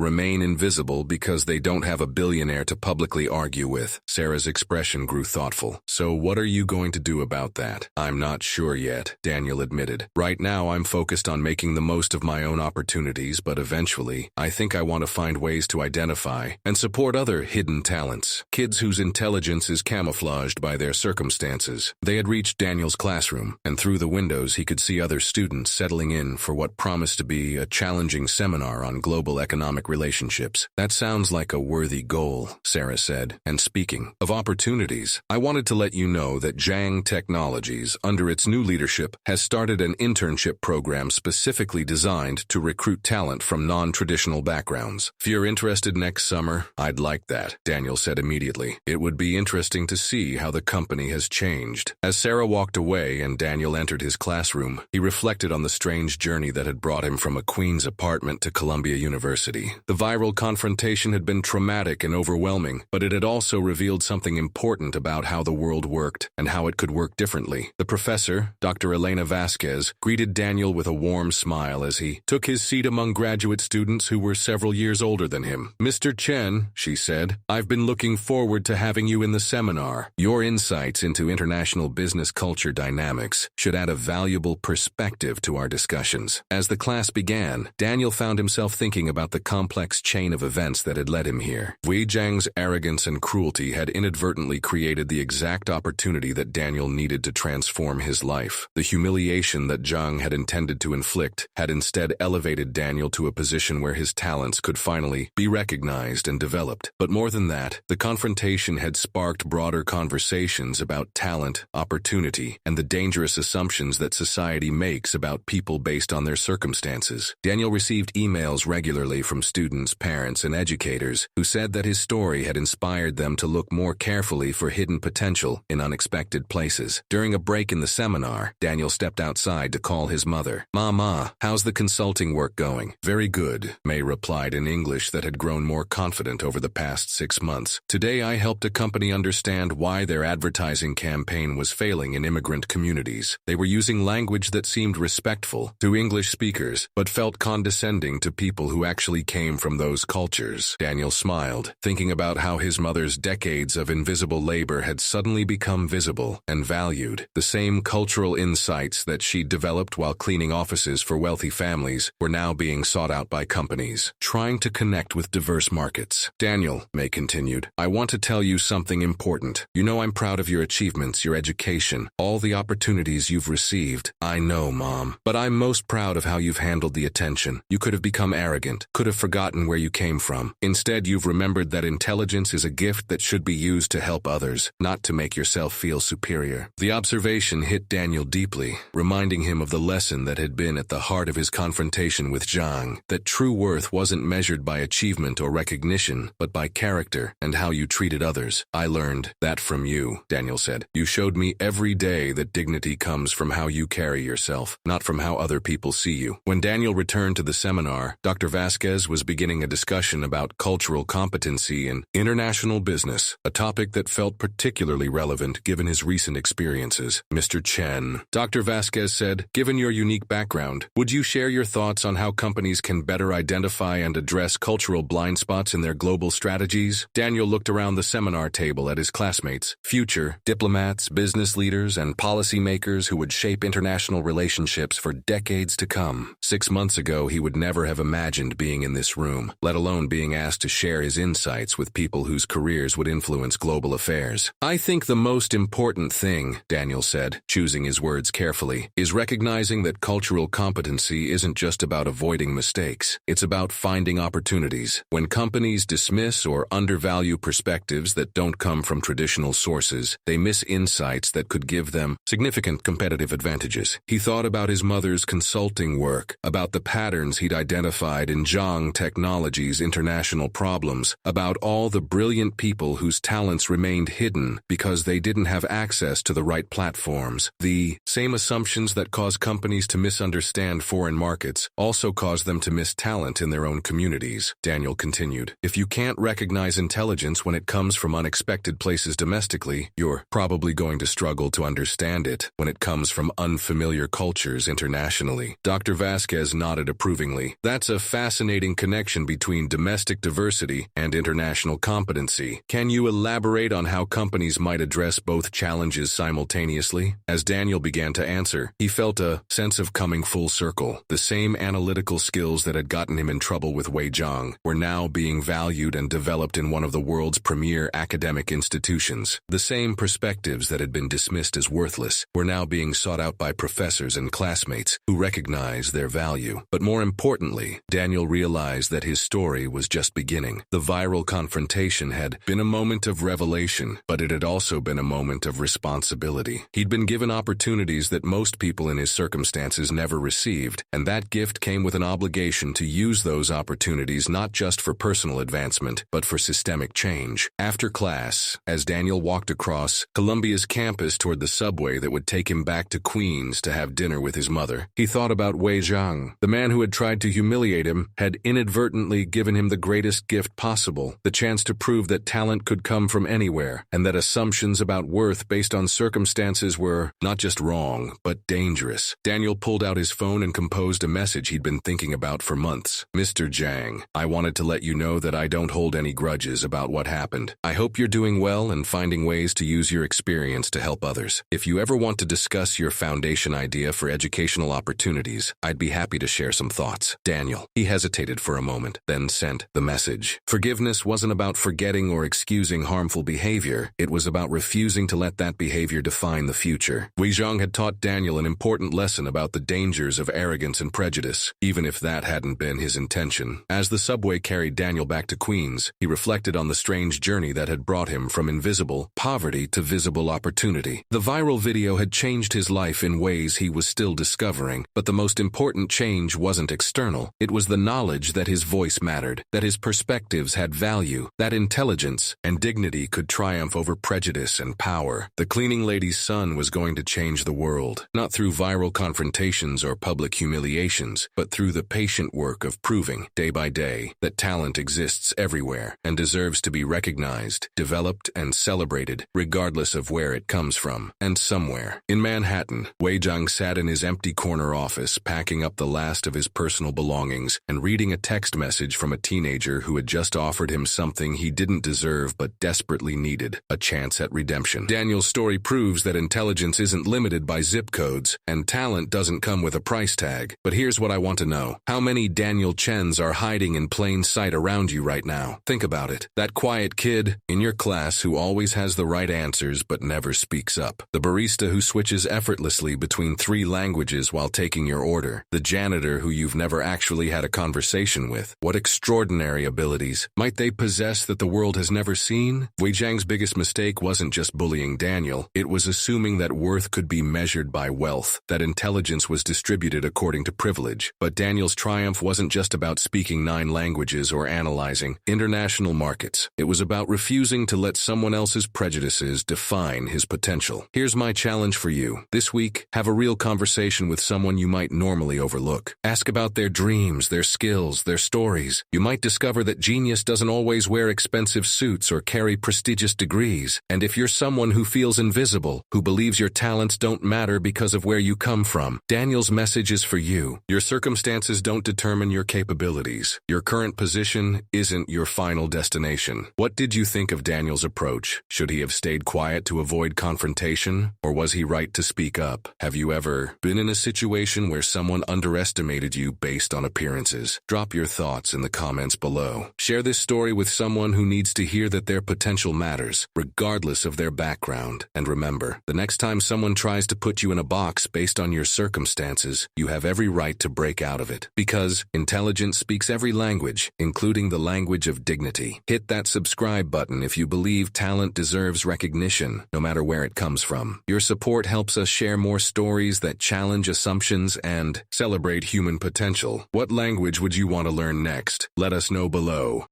remain invisible because they don't have a billionaire to publicly argue with." Sarah's expression grew thoughtful. "So what are you going to do about that?" "I'm not sure yet," Daniel admitted. "Right now I'm focused on making the most of my own opportunities, but eventually, I think I want to find ways to identify and support other hidden talents, kids whose intelligence is camouflaged by their circumstances." They had reached Daniel's classroom, and through the windows he could see other students settling in for what promised to be a challenging seminar on global economic relationships. "That sounds like a worthy goal," Sarah said. "And speaking of opportunities, I wanted to let you know that Zhang Technologies, under its new leadership, has started an internship program specifically designed to recruit talent from non-traditional backgrounds. If you're interested next summer, I'd like that," Daniel said immediately. "It would be interesting to see how the company has changed." As Sarah walked away and Daniel entered his classroom, he reflected on the strange journey that had brought him from a Queens apartment to Columbia University. The viral confrontation had been traumatic and overwhelming, but it had also revealed something important about how the world worked and how it could work differently. The professor, Dr. Elena Vasquez, greeted Daniel with a warm smile as he took his seat among graduate students who were several years older than him. "Mr. Chen," she said, "I've been looking forward to having you in the seminar. Your insights into international business culture dynamics should add a valuable perspective to our discussions." As the class began, Daniel found himself thinking about the complex chain of events that had led him here. Wei Jiang's arrogance and cruelty had inadvertently created the exact opportunity that Daniel needed to transform his life. The humiliation that Jiang had intended to inflict had instead elevated Daniel to a position where his talents could finally be recognized and developed. But more than that, the confrontation had sparked broader conversations about talent, opportunity, and the dangerous assumptions that society makes about people based on their circumstances. Daniel received emails regularly from students, parents, and educators who said that his story had inspired them to look more carefully for hidden potential in unexpected places. During a break in the seminar, Daniel stepped outside to call his mother. "Mama, how's the consulting work going?" "Very good," May replied in English that had grown more confident over the past 6 months. "Today I helped a company understand why their advertising campaign was failing in immigrant communities. They were using language that seemed respectful to English speakers, but felt condescending to people who actually came from those cultures." Daniel smiled, thinking about how his mother's decades of invisible labor had suddenly become visible and valued. The same cultural insights that she'd developed while cleaning offices for wealthy families were now being sought out by companies trying to connect with diverse markets. "Daniel," May continued, "I want to tell you something important. You know I'm proud of your achievements, your education, all the opportunities you've received." "I know, Mom. But I'm most proud of how you've handled the attention. You could have become arrogant, could have forgotten where you came from. Instead, you've remembered that intelligence is a gift that should be used to help others, not to make yourself feel superior." The observation hit Daniel deeply, reminding him of the lesson that had been at the heart of his confrontation with Zhang, that true worth wasn't measured by achievement or recognition, but by character and how you treated others. "I learned that from you," Daniel said. "You showed me every day that dignity comes from how you carry yourself, not from how other people see you." When Daniel returned to the seminar, Dr. Vasquez was beginning a discussion about cultural competency in international business, a topic that felt particularly relevant given his recent experiences. "Mr. Chen," Dr. Vasquez said, "given your unique background, would you share your thoughts on how companies can better identify and address cultural blind spots in their global strategies?" Daniel looked around the seminar table at his classmates, future diplomats, business leaders, and policymakers who would shape international relationships for decades to come. 6 months ago, he would never have imagined being in this room, let alone being asked to share his insights insights with people whose careers would influence global affairs. "I think the most important thing," Daniel said, choosing his words carefully, "is recognizing that cultural competency isn't just about avoiding mistakes. It's about finding opportunities. When companies dismiss or undervalue perspectives that don't come from traditional sources, they miss insights that could give them significant competitive advantages." He thought about his mother's consulting work, about the patterns he'd identified in Zhang Technology's international problems, about all the brilliant people whose talents remained hidden because they didn't have access to the right platforms. The same assumptions that cause companies to misunderstand foreign markets also cause them to miss talent in their own communities. Daniel continued, "If you can't recognize intelligence when it comes from unexpected places domestically, you're probably going to struggle to understand it when it comes from unfamiliar cultures internationally." Dr. Vasquez nodded approvingly. "That's a fascinating connection between domestic diversity and international competency. Can you elaborate on how companies might address both challenges simultaneously?" As Daniel began to answer, he felt a sense of coming full circle. The same analytical skills that had gotten him in trouble with Wei Zhang were now being valued and developed in one of the world's premier academic institutions. The same perspectives that had been dismissed as worthless were now being sought out by professors and classmates who recognized their value. But more importantly, Daniel realized that his story was just beginning. The viral confrontation had been a moment of revelation, but it had also been a moment of responsibility. He'd been given opportunities that most people in his circumstances never received, and that gift came with an obligation to use those opportunities not just for personal advancement, but for systemic change. After class, as Daniel walked across Columbia's campus toward the subway that would take him back to Queens to have dinner with his mother, he thought about Wei Zhang. The man who had tried to humiliate him had inadvertently given him the greatest gift possible, the chance to prove that talent could come from anywhere, and that assumptions about worth based on circumstances were not just wrong, but dangerous. Daniel pulled out his phone and composed a message he'd been thinking about for months. "Mr. Zhang, I wanted to let you know that I don't hold any grudges about what happened. I hope you're doing well and finding ways to use your experience to help others. If you ever want to discuss your foundation idea for educational opportunities, I'd be happy to share some thoughts." Daniel. He hesitated for a moment, then sent the message. Forgiveness wasn't about forgetting or excusing harmful behavior. It was about refusing to let that behavior define the future. Wei Zhang had taught Daniel an important lesson about the dangers of arrogance and prejudice, even if that hadn't been his intention. As the subway carried Daniel back to Queens, he reflected on the strange journey that had brought him from invisible poverty to visible opportunity. The viral video had changed his life in ways he was still discovering, but the most important change wasn't external. It was the knowledge that his voice mattered, that his perspectives had value, that intelligence and dignity could triumph over prejudice and power. The cleaning lady's son was going to change the world, not through viral confrontations or public humiliations, but through the patient work of proving, day by day, that talent exists everywhere and deserves to be recognized, developed, and celebrated, regardless of where it comes from. And somewhere in Manhattan, Wei Zhang sat in his empty corner office, packing up the last of his personal belongings and reading a text message from a teenager who had just offered him something he didn't deserve but desperately needed: a chance at redemption. Daniel's story proves that intelligence isn't limited by zip codes, and talent doesn't come with a price tag. But here's what I want to know. How many Daniel Chens are hiding in plain sight around you right now? Think about it. That quiet kid in your class who always has the right answers but never speaks up. The barista who switches effortlessly between 3 languages while taking your order. The janitor who you've never actually had a conversation with. What extraordinary abilities might they possess that the world has never seen? Wei Zhang's biggest mistake wasn't just bullying Daniel. It was assuming that worth could be measured by wealth, that intelligence was distributed according to privilege. But Daniel's triumph wasn't just about speaking 9 languages or analyzing international markets. It was about refusing to let someone else's prejudices define his potential. Here's my challenge for you. This week, have a real conversation with someone you might normally overlook. Ask about their dreams, their skills, their stories. You might discover that genius doesn't always wear expensive suits or carry prestigious degrees. And if you're someone who feels invisible, who believes your talents don't matter because of where you come from, Daniel's message is for you. Your circumstances don't determine your capabilities. Your current position isn't your final destination. What did you think of Daniel's approach? Should he have stayed quiet to avoid confrontation? Or was he right to speak up? Have you ever been in a situation where someone underestimated you based on appearances? Drop your thoughts in the comments below. Share this story story with someone who needs to hear that their potential matters, regardless of their background. And remember, the next time someone tries to put you in a box based on your circumstances, you have every right to break out of it. Because intelligence speaks every language, including the language of dignity. Hit that subscribe button if you believe talent deserves recognition, no matter where it comes from. Your support helps us share more stories that challenge assumptions and celebrate human potential. What language would you want to learn next? Let us know below.